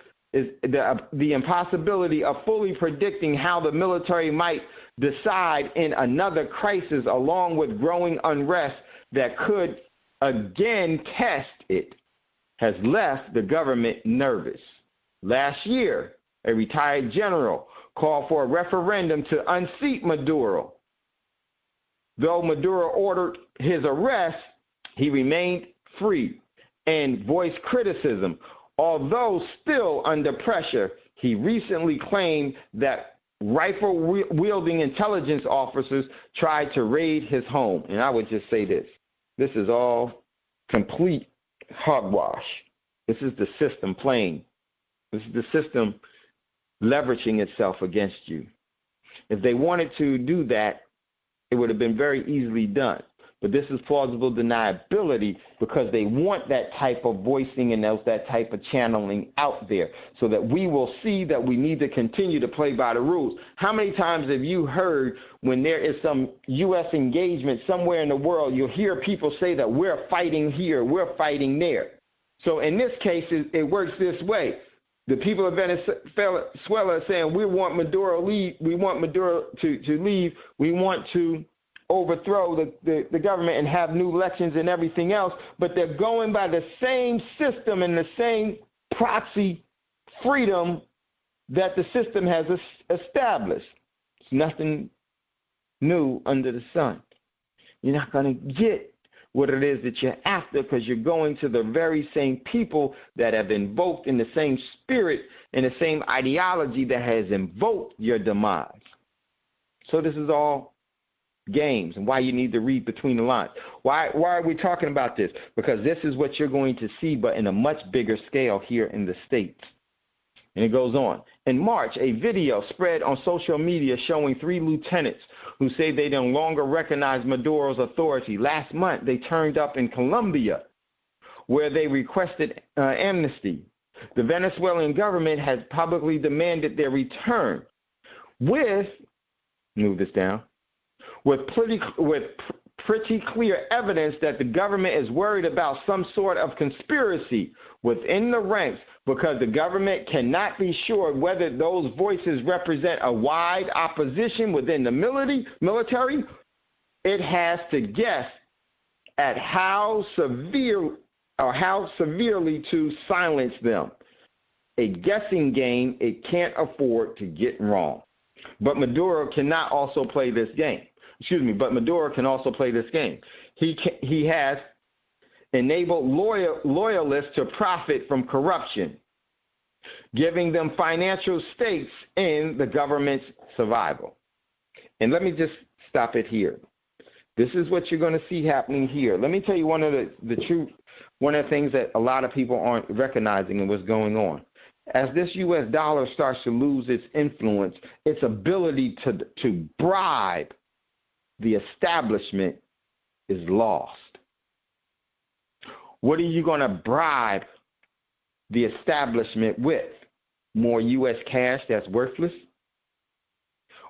Speaker 4: how the military might decide in another crisis, along with growing unrest that could again test it, has left the government nervous. Last year, a retired general called for a referendum to unseat Maduro. Though Maduro ordered his arrest, he remained free and voiced criticism. Although still under pressure, he recently claimed that rifle-wielding intelligence officers tried to raid his home. And I would just say this. This is all complete hogwash. This is the system playing. This is the system leveraging itself against you. If they wanted to do that, it would have been very easily done. But this is plausible deniability because they want that type of voicing and that type of channeling out there so that we will see that we need to continue to play by the rules. How many times have you heard when there is some U.S. engagement somewhere in the world, you'll hear people say that we're fighting here, we're fighting there. So in this case, it works this way. The people of Venezuela are saying we want Maduro to leave. We want Maduro to leave. We want to overthrow the government and have new elections and everything else. But they're going by the same system and the same proxy freedom that the system has established. It's nothing new under the sun. You're not going to get what it is that you're after because you're going to the very same people that have invoked in the same spirit and the same ideology that has invoked your demise. So this is all games and why you need to read between the lines. Why are we talking about this? Because this is what you're going to see, but in a much bigger scale here in the States. And it goes on. In March, a video spread on social media showing 3 lieutenants who say they no longer recognize Maduro's authority. Last month, they turned up in Colombia, where they requested amnesty. The Venezuelan government has publicly demanded their return with pretty clear evidence that the government is worried about some sort of conspiracy within the ranks because the government cannot be sure whether those voices represent a wide opposition within the military. It has to guess at how severely to silence them. A guessing game it can't afford to get wrong. But Maduro cannot also play this game. But Maduro can also play this game. He has enabled loyalists to profit from corruption, giving them financial stakes in the government's survival. And let me just stop it here. This is what you're going to see happening here. Let me tell you one of the things that a lot of people aren't recognizing and what's going on. As this U.S. dollar starts to lose its influence, its ability to bribe the establishment is lost. What are you going to bribe the establishment with? More U.S. cash that's worthless?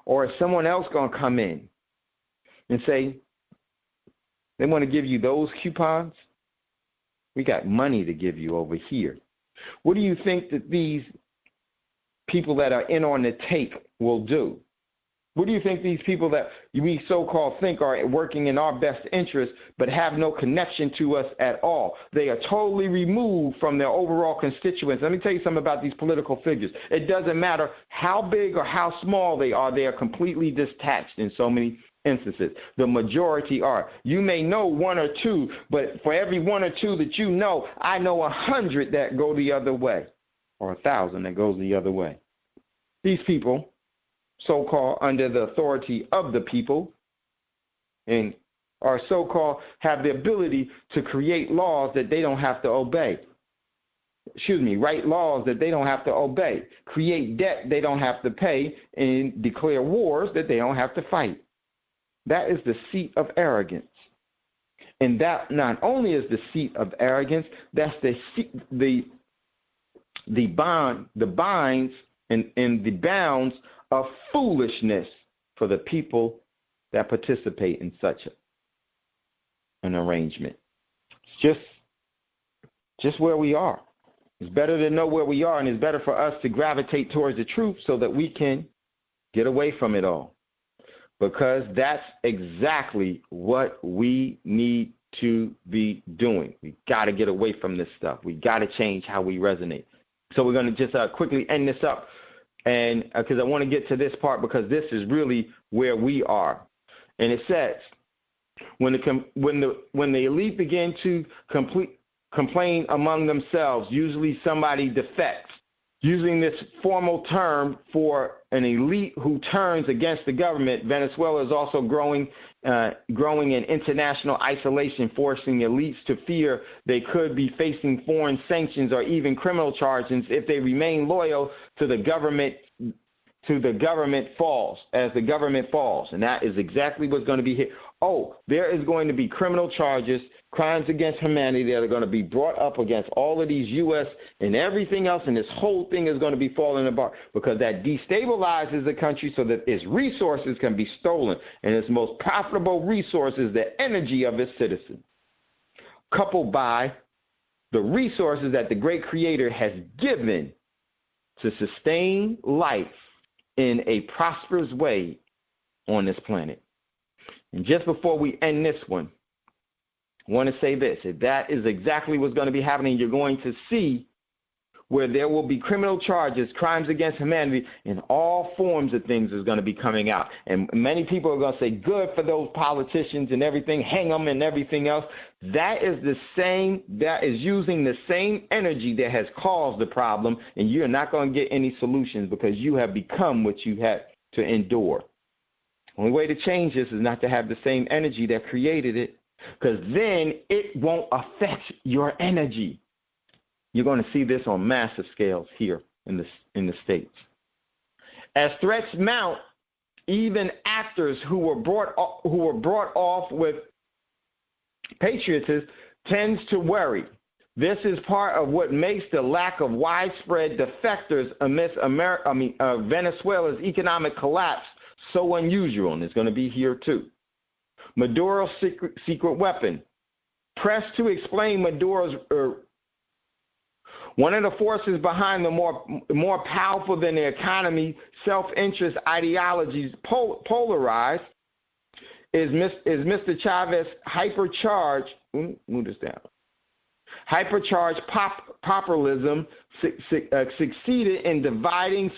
Speaker 4: Or is someone else going to come in and say, they want to give you those coupons? We got money to give you over here. What do you think that these people that are in on the take will do? What do you think these people that we so-called think are working in our best interest but have no connection to us at all? They are totally removed from their overall constituents. Let me tell you something about these political figures. It doesn't matter how big or how small they are completely detached in so many instances. The majority are. You may know 1 or 2, but for every 1 or 2 that you know, I know 100 that go the other way, or 1,000 that goes the other way. These people, so-called under the authority of the people, and or so-called have the ability to create laws that they don't have to obey. Write laws that they don't have to obey, create debt they don't have to pay, and declare wars that they don't have to fight. That is the seat of arrogance. And that not only is the seat of arrogance, that's the binds and the bounds of foolishness for the people that participate in such an arrangement. It's just where we are. It's better to know where we are, and it's better for us to gravitate towards the truth so that we can get away from it all. Because that's exactly what we need to be doing. We got to get away from this stuff. We got to change how we resonate. So we're going to just quickly end this up, and because I want to get to this part, because this is really where we are. And it says, when the elite begin to complain among themselves, usually somebody defects. Using this formal term for an elite who turns against the government, Venezuela is also growing in international isolation, forcing elites to fear they could be facing foreign sanctions or even criminal charges if they remain loyal to the government. As the government falls, and that is exactly what's going to be here. Oh, there is going to be criminal charges, crimes against humanity that are going to be brought up against all of these U.S. and everything else, and this whole thing is going to be falling apart because that destabilizes the country so that its resources can be stolen, and its most profitable resource is the energy of its citizens, coupled by the resources that the great Creator has given to sustain life in a prosperous way on this planet. And just before we end this one, I want to say this. If that is exactly what's going to be happening, you're going to see where there will be criminal charges, crimes against humanity, and all forms of things is going to be coming out. And many people are going to say, good for those politicians and everything, hang them and everything else. That is using the same energy that has caused the problem, and you're not going to get any solutions because you have become what you had to endure. The only way to change this is not to have the same energy that created it, because then it won't affect your energy. You're going to see this on massive scales here in the States. As threats mount, even actors who were brought off with patriotism tends to worry. This is part of what makes the lack of widespread defectors amidst Venezuela's economic collapse so unusual, and it's going to be here too. Maduro's secret weapon. Pressed to explain Maduro's one of the forces behind the more powerful than the economy, self-interest ideologies polarized is Mr. Chavez's hypercharged populism succeeded in dividing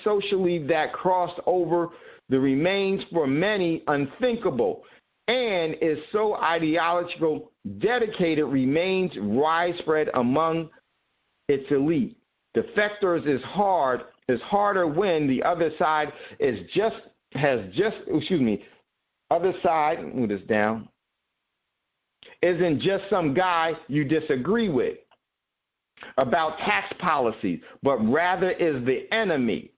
Speaker 4: socially that crossed over the remains for many unthinkable, and is so ideological dedicated remains widespread among its elite. Defectors is harder when the other side isn't just some guy you disagree with about tax policies, but rather is the enemy.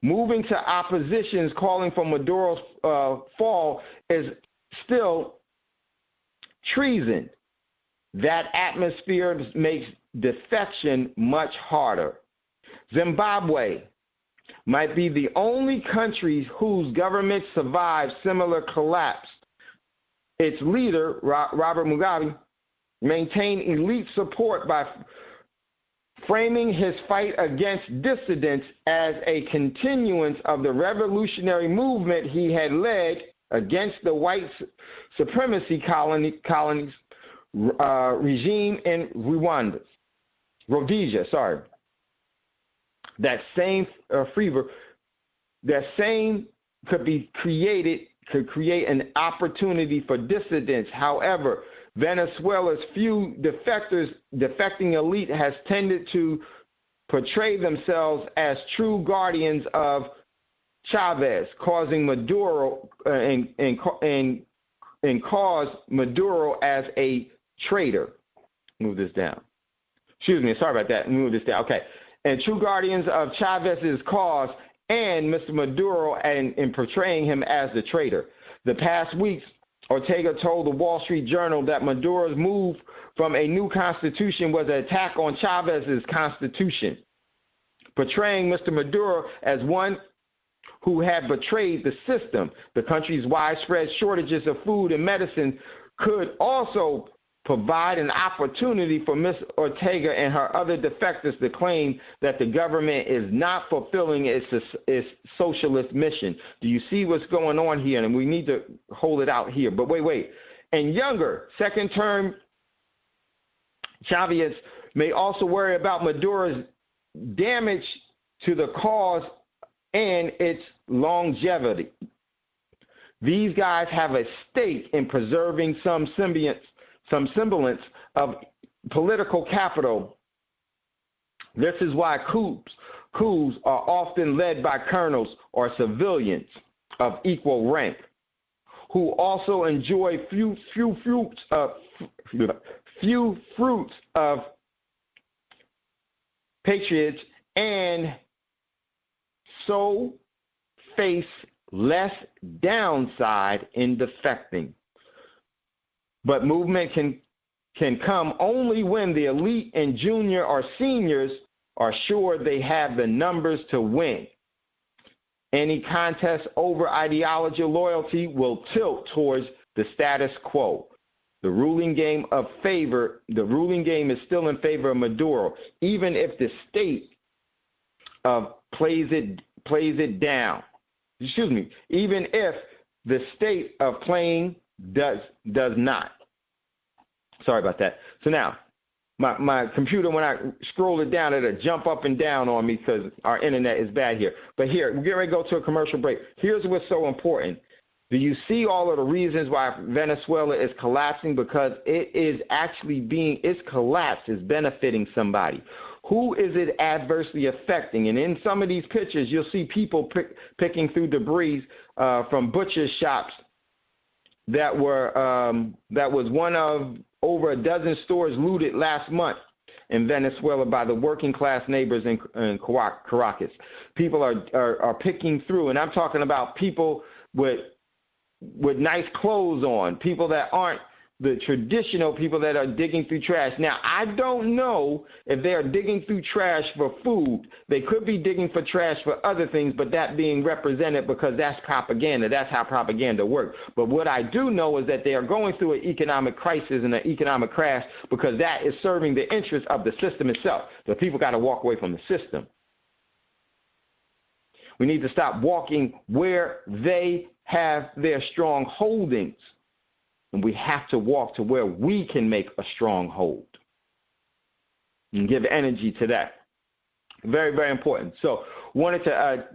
Speaker 4: Moving to oppositions calling for Maduro's fall is still treason. That atmosphere makes defection much harder. Zimbabwe might be the only country whose government survived similar collapse. Its leader, Robert Mugabe, maintained elite support by framing his fight against dissidents as a continuance of the revolutionary movement he had led against the white supremacy colonies regime in Rhodesia. That same fever, could create an opportunity for dissidents. However, Venezuela's few defecting elite has tended to portray themselves as true guardians of Chavez, causing Maduro and and caused Maduro as a traitor. Move this down. Excuse me, sorry about that. Move this down. Okay. And true guardians of Chavez's cause and Mr. Maduro in portraying him as the traitor. The past weeks, Ortega told the Wall Street Journal that Maduro's move from a new constitution was an attack on Chavez's constitution, portraying Mr. Maduro as one who had betrayed the system. The country's widespread shortages of food and medicine could also provide an opportunity for Ms. Ortega and her other defectors to claim that the government is not fulfilling its socialist mission. Do you see what's going on here? And we need to hold it out here. But wait. And younger, second-term Chavez may also worry about Maduro's damage to the cause and its longevity. These guys have a stake in preserving some semblance of political capital. This is why coups are often led by colonels or civilians of equal rank, who also enjoy few fruits of patriots and so face less downside in defecting. But movement can come only when the elite and junior or seniors are sure they have the numbers to win. Any contest over ideology or loyalty will tilt towards the status quo. The ruling game is still in favor of Maduro, even if the state plays it down. Even if the state of playing does not. Sorry about that. So now, my computer, when I scroll it down, it'll jump up and down on me because our internet is bad here. But here, we're getting ready to go to a commercial break. Here's what's so important. Do you see all of the reasons why Venezuela is collapsing? Because it is actually its collapse is benefiting somebody. Who is it adversely affecting? And in some of these pictures, you'll see people picking through debris from butcher shops that was one of over a dozen stores looted last month in Venezuela by the working class neighbors in Caracas. People are picking through, and I'm talking about people with nice clothes on, people that aren't the traditional people that are digging through trash. Now, I don't know if they are digging through trash for food. They could be digging for trash for other things, but that being represented because that's propaganda. That's how propaganda works. But what I do know is that they are going through an economic crisis and an economic crash because that is serving the interests of the system itself. The people got to walk away from the system. We need to stop walking where they have their strong holdings. And we have to walk to where we can make a stronghold and give energy to that. Very, very important. So wanted to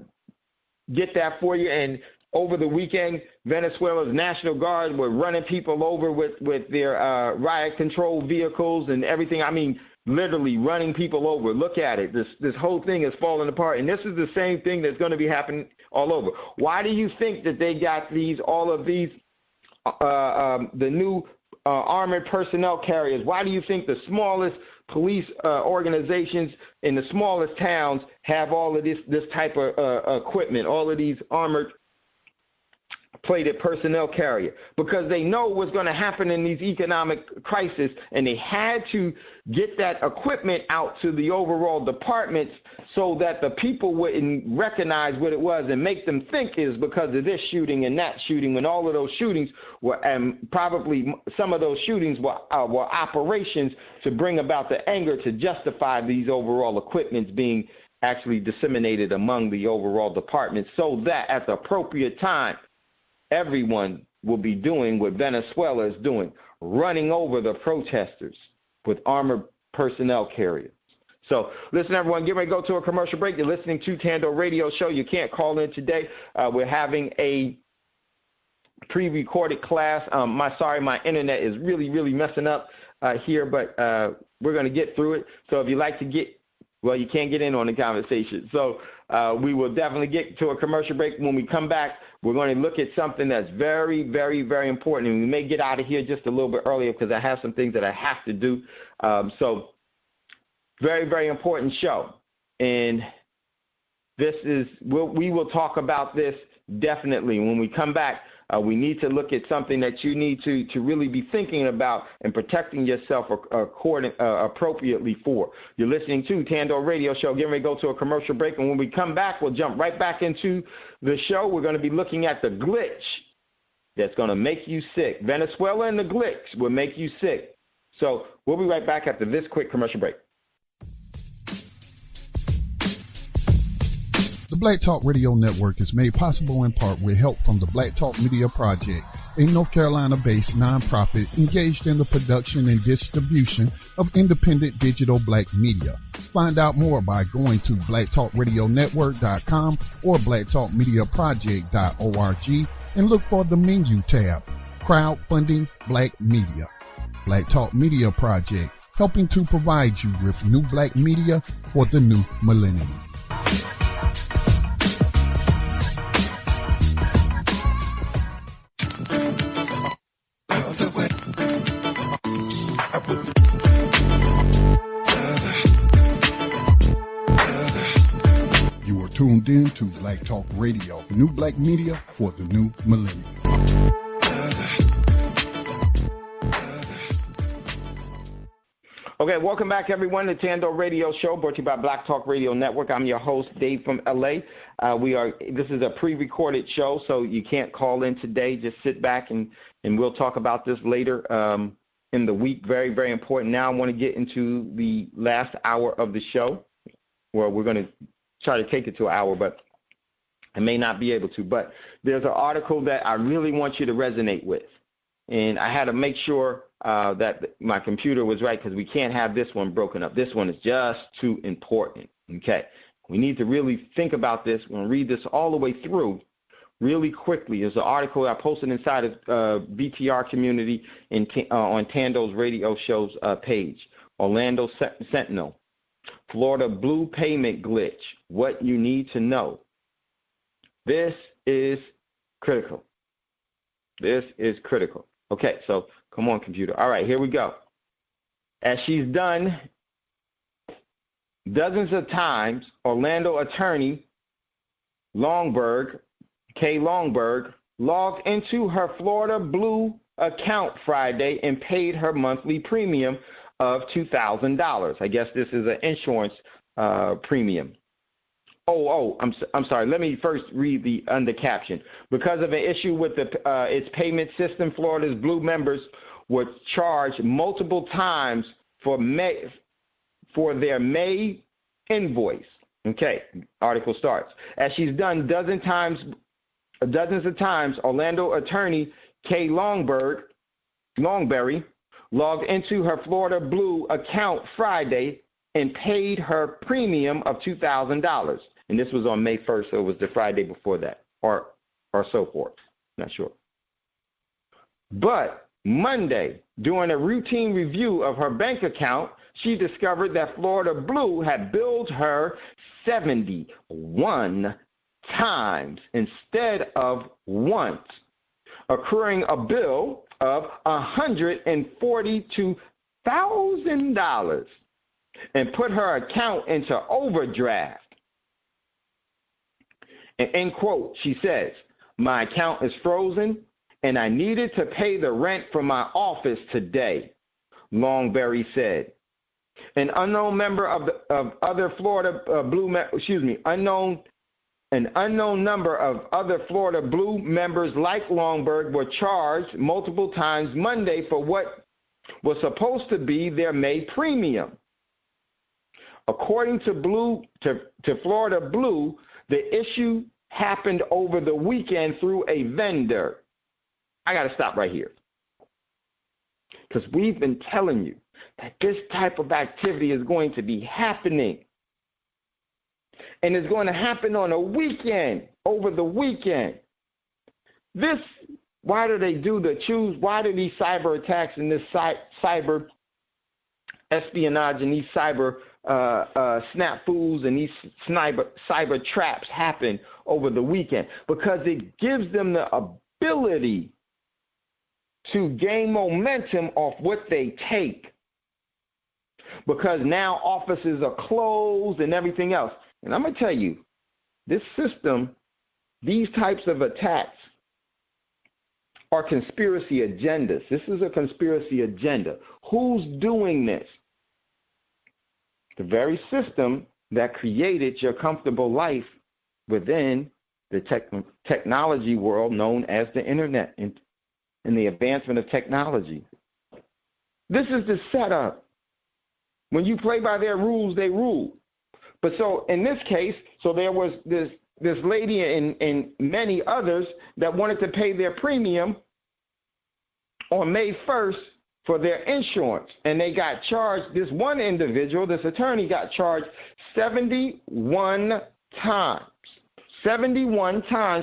Speaker 4: get that for you. And over the weekend, Venezuela's National Guard were running people over with their riot control vehicles and everything. I mean, literally running people over. Look at it. This whole thing is falling apart. And this is the same thing that's going to be happening all over. Why do you think that they got all of these the new armored personnel carriers? Why do you think the smallest police organizations in the smallest towns have all of this type of equipment, all of these armored plated personnel carrier? Because they know what's going to happen in these economic crises, and they had to get that equipment out to the overall departments so that the people wouldn't recognize what it was and make them think is because of this shooting and that shooting, when all of those shootings were, and probably some of those shootings were operations to bring about the anger to justify these overall equipments being actually disseminated among the overall departments, so that at the appropriate time, everyone will be doing what Venezuela is doing, running over the protesters with armored personnel carriers. So listen, everyone, get ready to go to a commercial break. You're listening to Thando Radio Show. You can't call in today. We're having a pre-recorded class. My internet is really, really messing up here, but we're going to get through it. So if you'd like to get well, you can't get in on the conversation. So we will definitely get to a commercial break. When we come back, we're going to look at something that's very, very, very important. And we may get out of here just a little bit earlier because I have some things that I have to do. So very, very important show. And this is, we will talk about this definitely. When we come back, we need to look at something that you need to really be thinking about and protecting yourself appropriately for. You're listening to Thando Radio Show. Getting ready to go to a commercial break. And when we come back, we'll jump right back into the show. We're going to be looking at the glitch that's going to make you sick. Venezuela and the glitch will make you sick. So we'll be right back after this quick commercial break.
Speaker 1: The Black Talk Radio Network is made possible in part with help from the Black Talk Media Project, a North Carolina-based nonprofit engaged in the production and distribution of independent digital black media. Find out more by going to blacktalkradionetwork.com or blacktalkmediaproject.org and look for the menu tab, Crowdfunding Black Media. Black Talk Media Project, helping to provide you with new black media for the new millennium. You are tuned in to Black Talk Radio, new black media for the new millennium.
Speaker 4: Okay, welcome back, everyone, to Thando Radio Show, brought to you by Black Talk Radio Network. I'm your host, Dave from L.A. This is a pre-recorded show, so you can't call in today. Just sit back, and we'll talk about this later in the week. Very, very important. Now I want to get into the last hour of the show, where we're going to try to take it to an hour, but I may not be able to. But there's an article that I really want you to resonate with, and I had to make sure that my computer was right because we can't have this one broken up. This one is just too important, okay? We need to really think about this. We're going to read this all the way through really quickly. There's an article I posted inside of BTR community on Thando's radio show's page. Orlando Sentinel, Florida Blue Payment Glitch, what you need to know. This is critical. This is critical. Okay, so come on, computer. All right, here we go. As she's done dozens of times, Orlando attorney Kay Longberg, logged into her Florida Blue account Friday and paid her monthly premium of $2,000. I guess this is an insurance premium. I'm sorry. Let me first read the under caption. Because of an issue with its payment system, Florida's Blue members were charged multiple times for their May invoice. Okay, article starts. As she's done dozens of times, Orlando attorney Kay Longberry logged into her Florida Blue account Friday and paid her premium of $2,000. And this was on May 1st, so it was the Friday before that, or so forth. Not sure. But Monday, during a routine review of her bank account, she discovered that Florida Blue had billed her 71 times instead of once, accruing a bill of $142,000 and put her account into overdraft. And end quote, she says, my account is frozen and I needed to pay the rent for my office today, Longberry said. An unknown member of other Florida an unknown number of other Florida Blue members like Longberg were charged multiple times Monday for what was supposed to be their May premium. According to Florida Blue, the issue happened over the weekend through a vendor. I got to stop right here, because we've been telling you that this type of activity is going to be happening. And it's going to happen on a weekend, over the weekend. Why do these cyber attacks and this cyber espionage and these cyber snafus and these cyber traps happen over the weekend, because it gives them the ability to gain momentum off what they take, because now offices are closed and everything else. And I'm going to tell you, this system, these types of attacks are conspiracy agendas. This is a conspiracy agenda. Who's doing this? The very system that created your comfortable life within the technology world known as the internet and the advancement of technology. This is the setup. When you play by their rules, they rule. But so in this case, so there was this lady and many others that wanted to pay their premium on May 1st for their insurance, and they got charged. This one individual, this attorney, got charged 71 times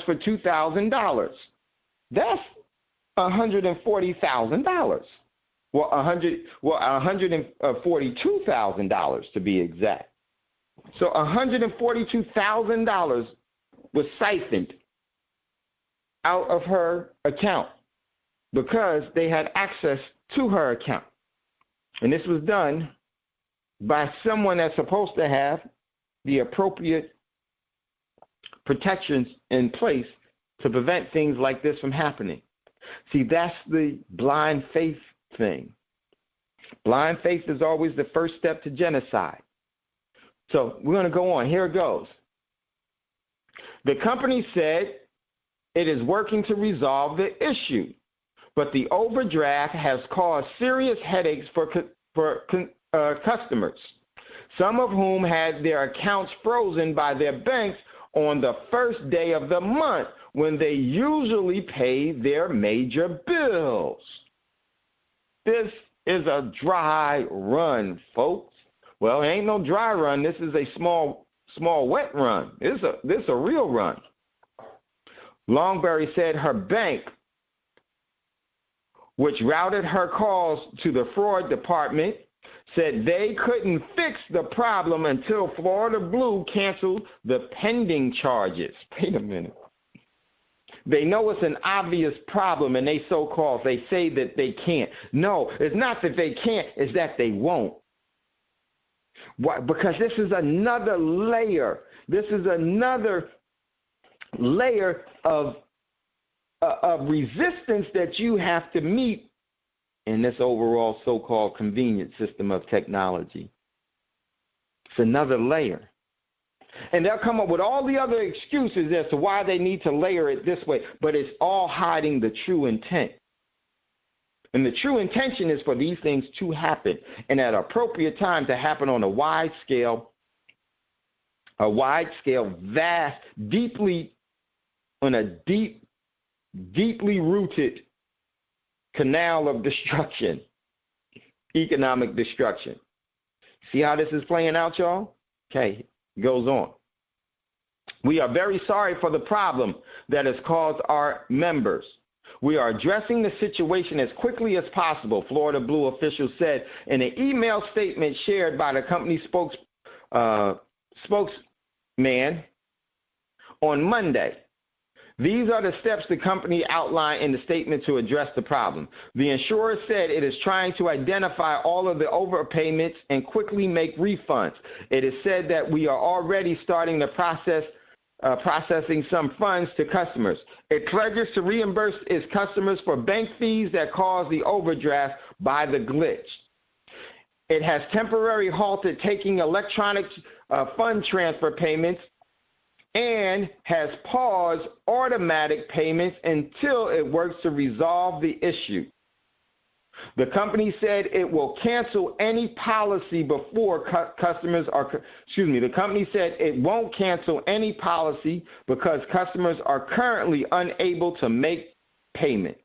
Speaker 4: for $2,000. That's $140,000. Well, $142,000 to be exact. So $142,000 was siphoned out of her account because they had access to her account. And this was done by someone that's supposed to have the appropriate protections in place to prevent things like this from happening. See, that's the blind faith thing. Blind faith is always the first step to genocide. So we're going to go on. Here it goes. The company said it is working to resolve the issue, but the overdraft has caused serious headaches for customers, some of whom had their accounts frozen by their banks on the first day of the month when they usually pay their major bills. This is a dry run, folks. Well, it ain't no dry run. This is a small wet run. This is a real run. Longberry said her bank, which routed her calls to the fraud department, said they couldn't fix the problem until Florida Blue canceled the pending charges. Wait a minute. They know it's an obvious problem, and they say that they can't. No, it's not that they can't, it's that they won't. Why? Because this is another layer. This is another layer of resistance that you have to meet in this overall so-called convenient system of technology. It's another layer. And they'll come up with all the other excuses as to why they need to layer it this way, but it's all hiding the true intent. And the true intention is for these things to happen, and at appropriate time to happen on a wide scale, vast, on a deeply rooted canal of destruction, economic destruction. See how this is playing out, y'all? Okay, it goes on. We are very sorry for the problem that has caused our members. We are addressing the situation as quickly as possible, Florida Blue officials said in an email statement shared by the company spokesman on Monday. These are the steps the company outlined in the statement to address the problem. The insurer said it is trying to identify all of the overpayments and quickly make refunds. It is said that we are already starting the processing some funds to customers. It pledges to reimburse its customers for bank fees that caused the overdraft by the glitch. It has temporarily halted taking electronic fund transfer payments and has paused automatic payments until it works to resolve the issue. The company said it will cancel any policy before customers are, the company said it won't cancel any policy because customers are currently unable to make payments.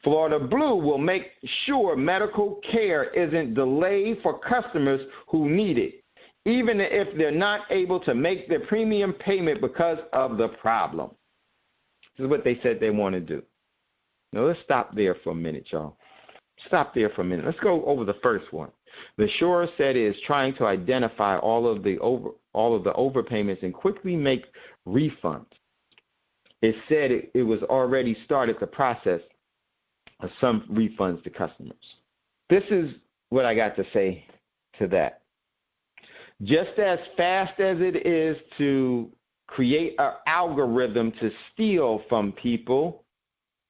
Speaker 4: Florida Blue will make sure medical care isn't delayed for customers who need it, even if they're not able to make their premium payment because of the problem. This is what they said they want to do. Now, let's stop there for a minute, y'all. Stop there for a minute. Let's go over the first one. The insurer said it is trying to identify all of the overpayments and quickly make refunds. It said it was already started the process of some refunds to customers. This is what I got to say to that. Just as fast as it is to create an algorithm to steal from people,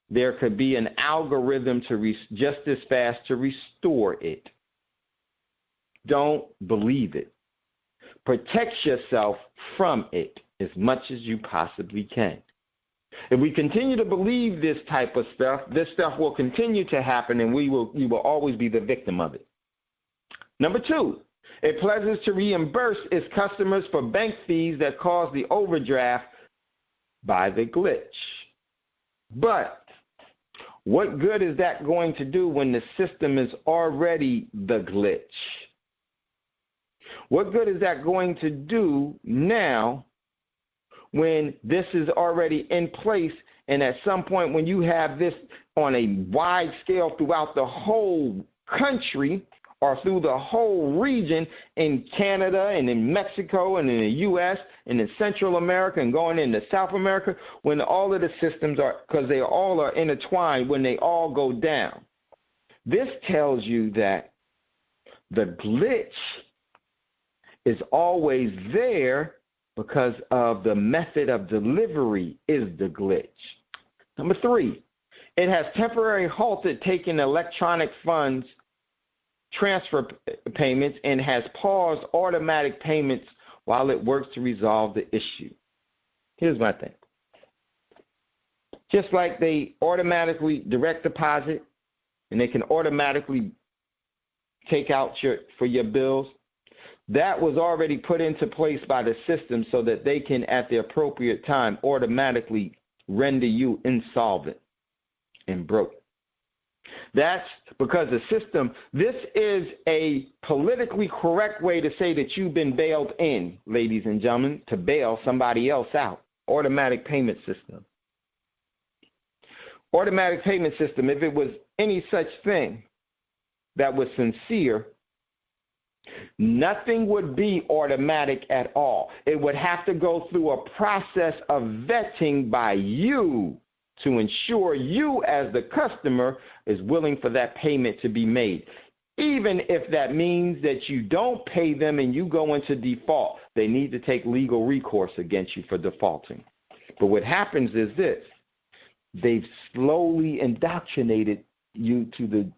Speaker 4: there could be an algorithm to just as fast to restore it. Don't believe it. Protect yourself from it as much as you possibly can. If we continue to believe this type of stuff, this stuff will continue to happen, and we will always be the victim of it. Number 2, it pledges to reimburse its customers for bank fees that cause the overdraft by the glitch. But what good is that going to do when the system is already the glitch? What good is that going to do now when this is already in place, and at some point when you have this on a wide scale throughout the whole country or through the whole region in Canada and in Mexico and in the U.S. and in Central America and going into South America, when all of the systems are, because they all are intertwined, when they all go down. This tells you that the glitch is always there because of the method of delivery is the glitch. Number 3, it has temporarily halted taking electronic funds transfer payments and has paused automatic payments while it works to resolve the issue. Here's my thing. Just like they automatically direct deposit and they can automatically take out for your bills, that was already put into place by the system so that they can, at the appropriate time, automatically render you insolvent and broke. That's because the system, this is a politically correct way to say that you've been bailed in, ladies and gentlemen, to bail somebody else out. Automatic payment system. Automatic payment system, if it was any such thing that was sincere, nothing would be automatic at all. It would have to go through a process of vetting by you to ensure you as the customer is willing for that payment to be made. Even if that means that you don't pay them and you go into default, they need to take legal recourse against you for defaulting. But what happens is this. They've slowly indoctrinated you to the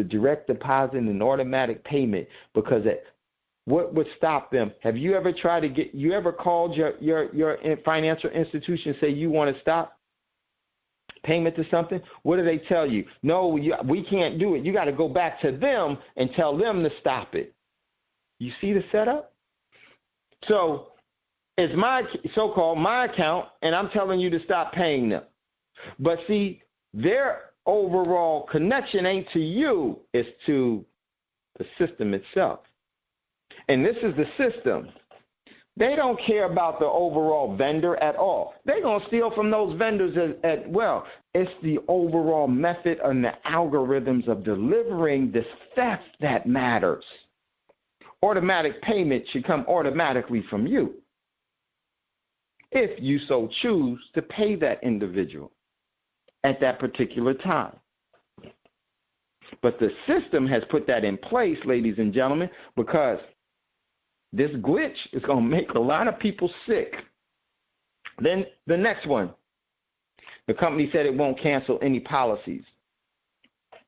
Speaker 4: direct deposit and automatic payment, because what would stop them? Have you ever tried to you ever called your financial institution and say you want to stop payment to something? What do they tell you? No, we can't do it. You got to go back to them and tell them to stop it. You see the setup? So it's my so-called my account, and I'm telling you to stop paying them. But see, their overall connection ain't to you, it's to the system itself. And this is the system. They don't care about the overall vendor at all. They're going to steal from those vendors as well. It's the overall method and the algorithms of delivering this theft that matters. Automatic payment should come automatically from you, if you so choose to pay that individual at that particular time. But the system has put that in place, ladies and gentlemen, because this glitch is going to make a lot of people sick. Then the next one, the company said it won't cancel any policies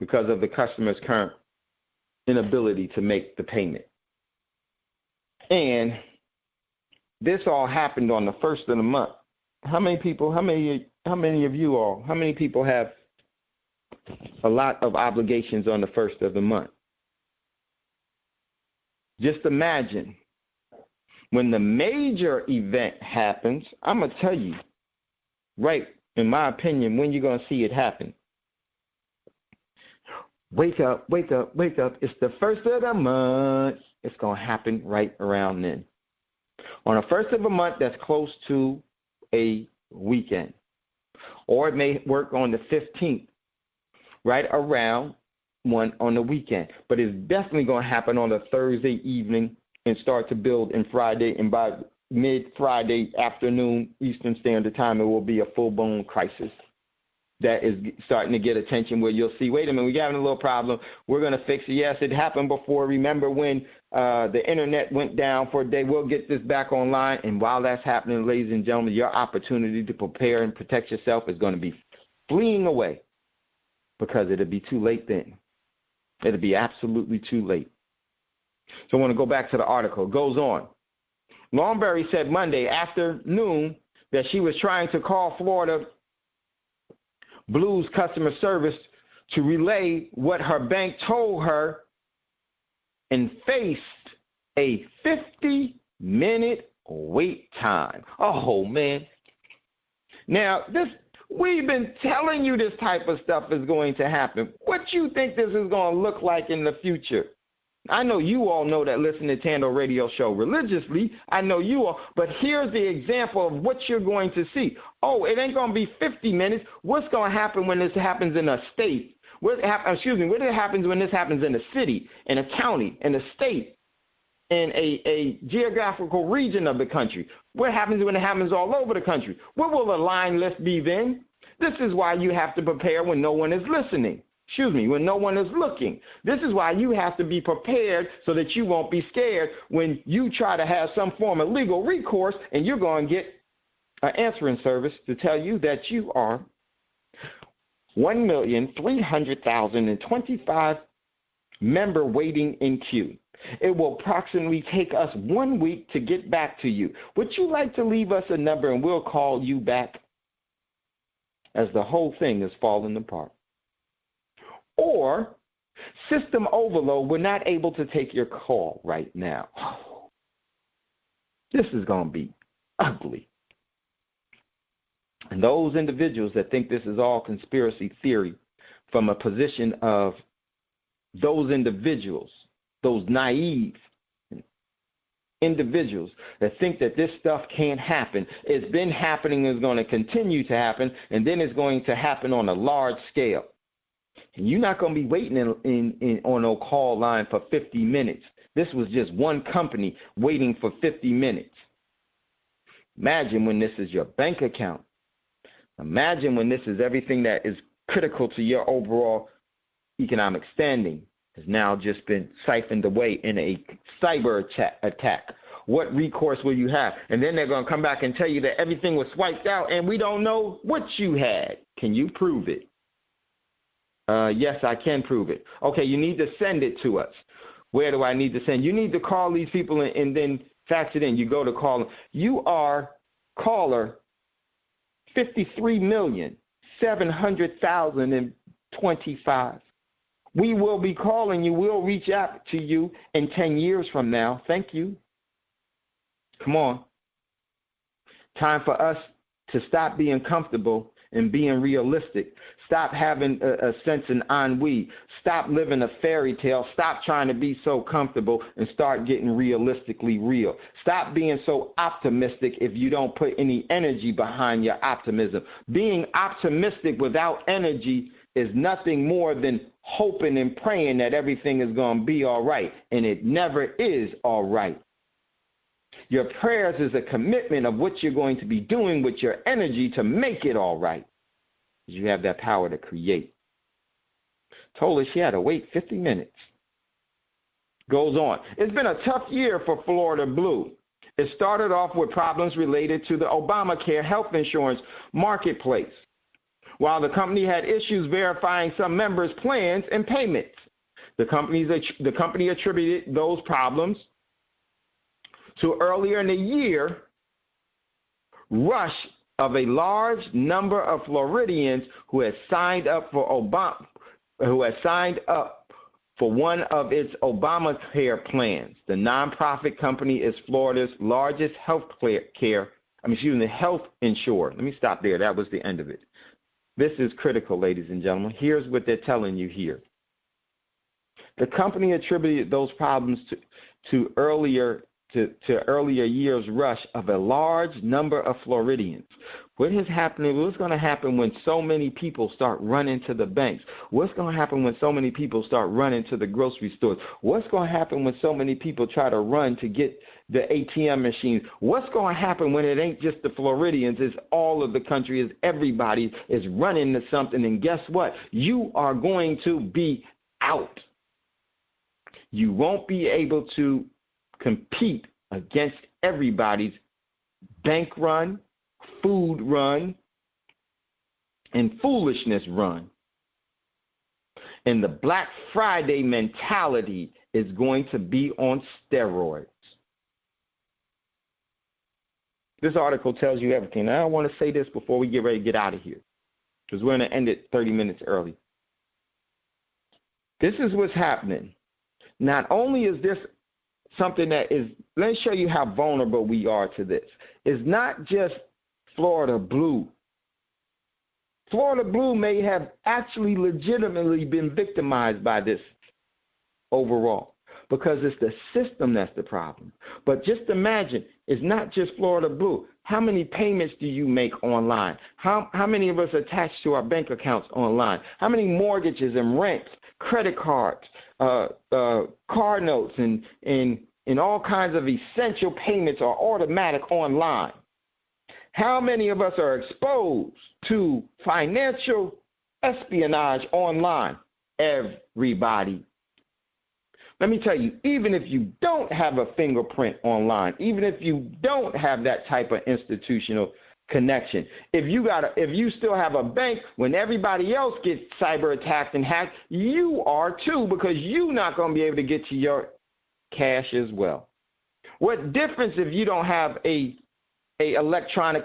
Speaker 4: because of the customer's current inability to make the payment. And this all happened on the first of the month. How many people have a lot of obligations on the first of the month? Just imagine when the major event happens. I'm going to tell you, right, in my opinion, when you're going to see it happen. Wake up, wake up, wake up. It's the first of the month. It's going to happen right around then. On the first of a month, that's close to a weekend. Or it may work on the 15th, right around one on the weekend. But it's definitely going to happen on a Thursday evening and start to build in Friday. And by mid-Friday afternoon Eastern Standard Time, it will be a full-blown crisis that is starting to get attention where you'll see, wait a minute, we're having a little problem. We're going to fix it. Yes, it happened before. Remember when the Internet went down for a day? We'll get this back online. And while that's happening, ladies and gentlemen, your opportunity to prepare and protect yourself is going to be fleeing away because it'll be too late then. It'll be absolutely too late. So I want to go back to the article. It goes on. Longberry said Monday afternoon that she was trying to call Florida Blues customer service to relay what her bank told her and faced a 50-minute wait time. Oh, man. Now, we've been telling you this type of stuff is going to happen. What you think this is going to look like in the future? I know you all know that listen to Thando Radio Show religiously. I know you all. But here's the example of what you're going to see. Oh, it ain't going to be 50 minutes. What's going to happen when this happens in a state? What happens when this happens in a city, in a county, in a state, in a geographical region of the country? What happens when it happens all over the country? What will the line list be then? This is why you have to prepare when no one is listening. When no one is looking. This is why you have to be prepared so that you won't be scared when you try to have some form of legal recourse and you're going to get an answering service to tell you that you are 1,300,025 member waiting in queue. It will approximately take us 1 week to get back to you. Would you like to leave us a number and we'll call you back? As the whole thing is falling apart. Or system overload, we're not able to take your call right now. This is going to be ugly. And those individuals that think this is all conspiracy theory from a position of those individuals, those naive individuals that think that this stuff can't happen, it's been happening, is going to continue to happen, and then it's going to happen on a large scale. And you're not going to be waiting on no call line for 50 minutes. This was just one company waiting for 50 minutes. Imagine when this is your bank account. Imagine when this is everything that is critical to your overall economic standing has now just been siphoned away in a cyber attack. What recourse will you have? And then they're going to come back and tell you that everything was swiped out and we don't know what you had. Can you prove it? Yes, I can prove it. Okay, you need to send it to us. Where do I need to send? You need to call these people and then fax it in. You go to call them. You are caller 53,700,025. We will be calling you. We'll reach out to you in 10 years from now. Thank you. Come on. Time for us to stop being comfortable and being realistic. Stop having a sense of ennui. Stop living a fairy tale. Stop trying to be so comfortable and start getting realistically real. Stop being so optimistic if you don't put any energy behind your optimism. Being optimistic without energy is nothing more than hoping and praying that everything is going to be all right, and it never is all right. Your prayers is a commitment of what you're going to be doing with your energy to make it all right. You have that power to create. Told her she had to wait 50 minutes. Goes on. It's been a tough year for Florida Blue. It started off with problems related to the Obamacare health insurance marketplace, while the company had issues verifying some members' plans and payments. The company attributed those problems to earlier in the year rush of a large number of Floridians who had signed up for one of its Obamacare plans. The nonprofit company is Florida's largest health insurer. Let me stop there. That was the end of it. This is critical, ladies and gentlemen. Here's what they're telling you here. The company attributed those problems to earlier years' rush of a large number of Floridians. What is happening? What's going to happen when so many people start running to the banks? What's going to happen when so many people start running to the grocery stores? What's going to happen when so many people try to run to get the ATM machines? What's going to happen when it ain't just the Floridians, it's all of the country, it's everybody is running to something? And guess what? You are going to be out. You won't be able to compete against everybody's bank run, food run, and foolishness run. And the Black Friday mentality is going to be on steroids. This article tells you everything. Now, I want to say this before we get ready to get out of here, because we're going to end it 30 minutes early. This is what's happening. Not only is this something that is, let me show you how vulnerable we are to this. It's not just Florida Blue. Florida Blue may have actually legitimately been victimized by this overall, because it's the system that's the problem. But just imagine, it's not just Florida Blue. How many payments do you make online? How many of us attach to our bank accounts online? How many mortgages and rents, credit cards, car notes, and all kinds of essential payments are automatic online? How many of us are exposed to financial espionage online? Everybody. Let me tell you, even if you don't have a fingerprint online, even if you don't have that type of institutional connection, if you still have a bank, when everybody else gets cyber attacked and hacked, you are too, because you're not going to be able to get to your cash as well. What difference if you don't have a electronic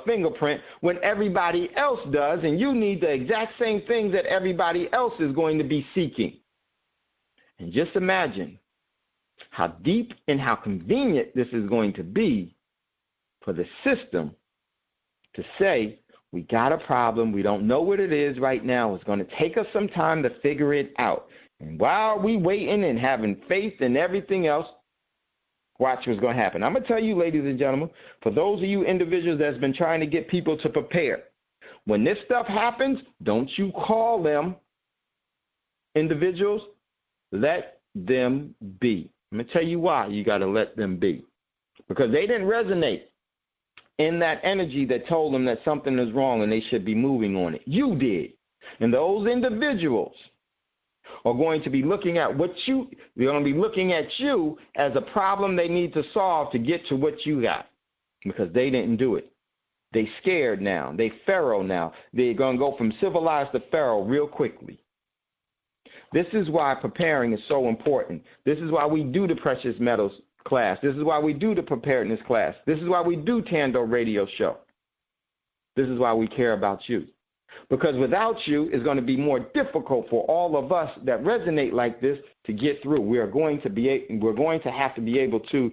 Speaker 4: fingerprint when everybody else does, and you need the exact same things that everybody else is going to be seeking? And just imagine how deep and how convenient this is going to be for the system to say, we got a problem, we don't know what it is right now, it's going to take us some time to figure it out. And while we waiting and having faith and everything else, watch what's going to happen. I'm going to tell you, ladies and gentlemen, for those of you individuals that's been trying to get people to prepare, when this stuff happens, don't you call them individuals. Let them be. I'm going to tell you why you got to let them be. Because they didn't resonate in that energy that told them that something is wrong and they should be moving on it. You did. And those individuals are going to be looking at they're going to be looking at you as a problem they need to solve to get to what you got, because they didn't do it. They scared now. They feral now. They're going to go from civilized to feral real quickly. This is why preparing is so important. This is why we do the precious metals class. This is why we do the preparedness class. This is why we do Thando Radio Show. This is why we care about you. Because without you, it's going to be more difficult for all of us that resonate like this to get through. We're going to have to be able to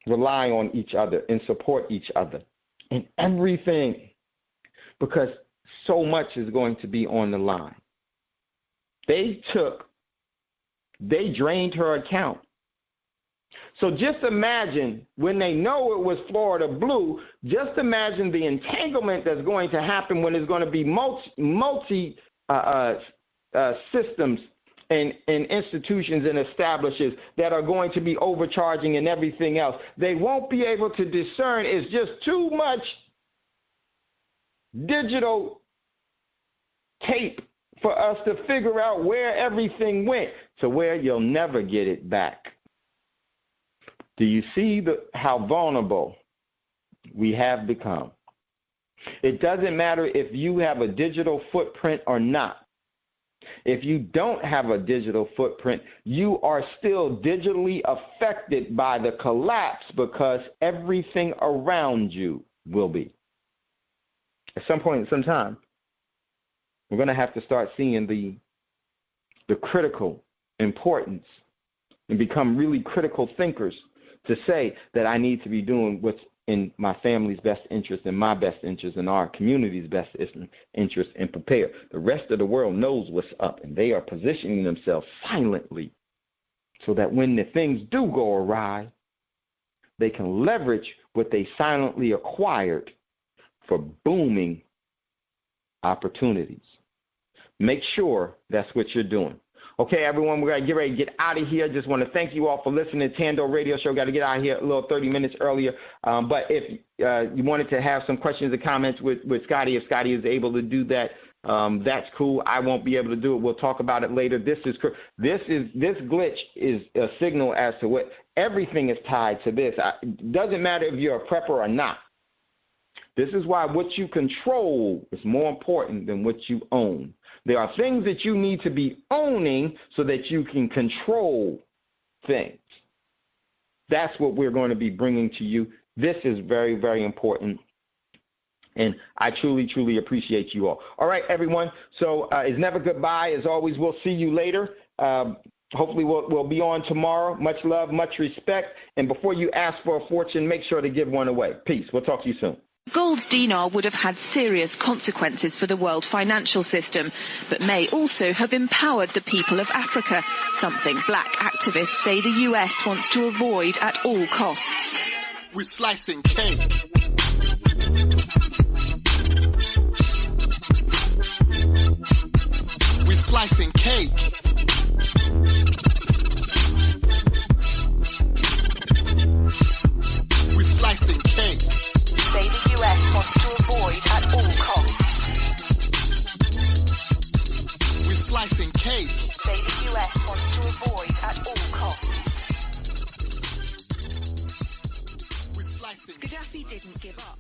Speaker 4: rely on each other and support each other in everything, because so much is going to be on the line. They drained her account. So just imagine, when they know it was Florida Blue, just imagine the entanglement that's going to happen when there's going to be multi systems and institutions and establishments that are going to be overcharging and everything else. They won't be able to discern. It's just too much digital tape for us to figure out where everything went, to where you'll never get it back. Do you see how vulnerable we have become? It doesn't matter if you have a digital footprint or not. If you don't have a digital footprint, you are still digitally affected by the collapse, because everything around you will be. At some point in some time, we're going to have to start seeing the critical importance and become really critical thinkers to say that I need to be doing what's in my family's best interest, in my best interest, in our community's best interest, and prepare. The rest of the world knows what's up, and they are positioning themselves silently so that when the things do go awry, they can leverage what they silently acquired for booming opportunities. Make sure that's what you're doing. Okay, everyone, we're going to get ready to get out of here. Just want to thank you all for listening to Thando Radio Show. Got to get out of here a little 30 minutes earlier. But if you wanted to have some questions or comments with Scotty, if Scotty is able to do that, that's cool. I won't be able to do it. We'll talk about it later. This glitch is a signal as to what everything is tied to this. It doesn't matter if you're a prepper or not. This is why what you control is more important than what you own. There are things that you need to be owning so that you can control things. That's what we're going to be bringing to you. This is very, very important. And I truly, truly appreciate you all. All right, everyone. So it's never goodbye. As always, we'll see you later. Hopefully we'll be on tomorrow. Much love, much respect. And before you ask for a fortune, make sure to give one away. Peace. We'll talk to you soon.
Speaker 2: Gold dinar would have had serious consequences for the world financial system, but may also have empowered the people of Africa, something black activists say the US wants to avoid at all costs.
Speaker 3: We're slicing cake. We're slicing cake. We're slicing cake.
Speaker 2: Say the US wants to avoid at all costs.
Speaker 3: We're slicing cake.
Speaker 2: Say the US wants to avoid at all costs.
Speaker 3: We're slicing.
Speaker 2: Gaddafi didn't give up.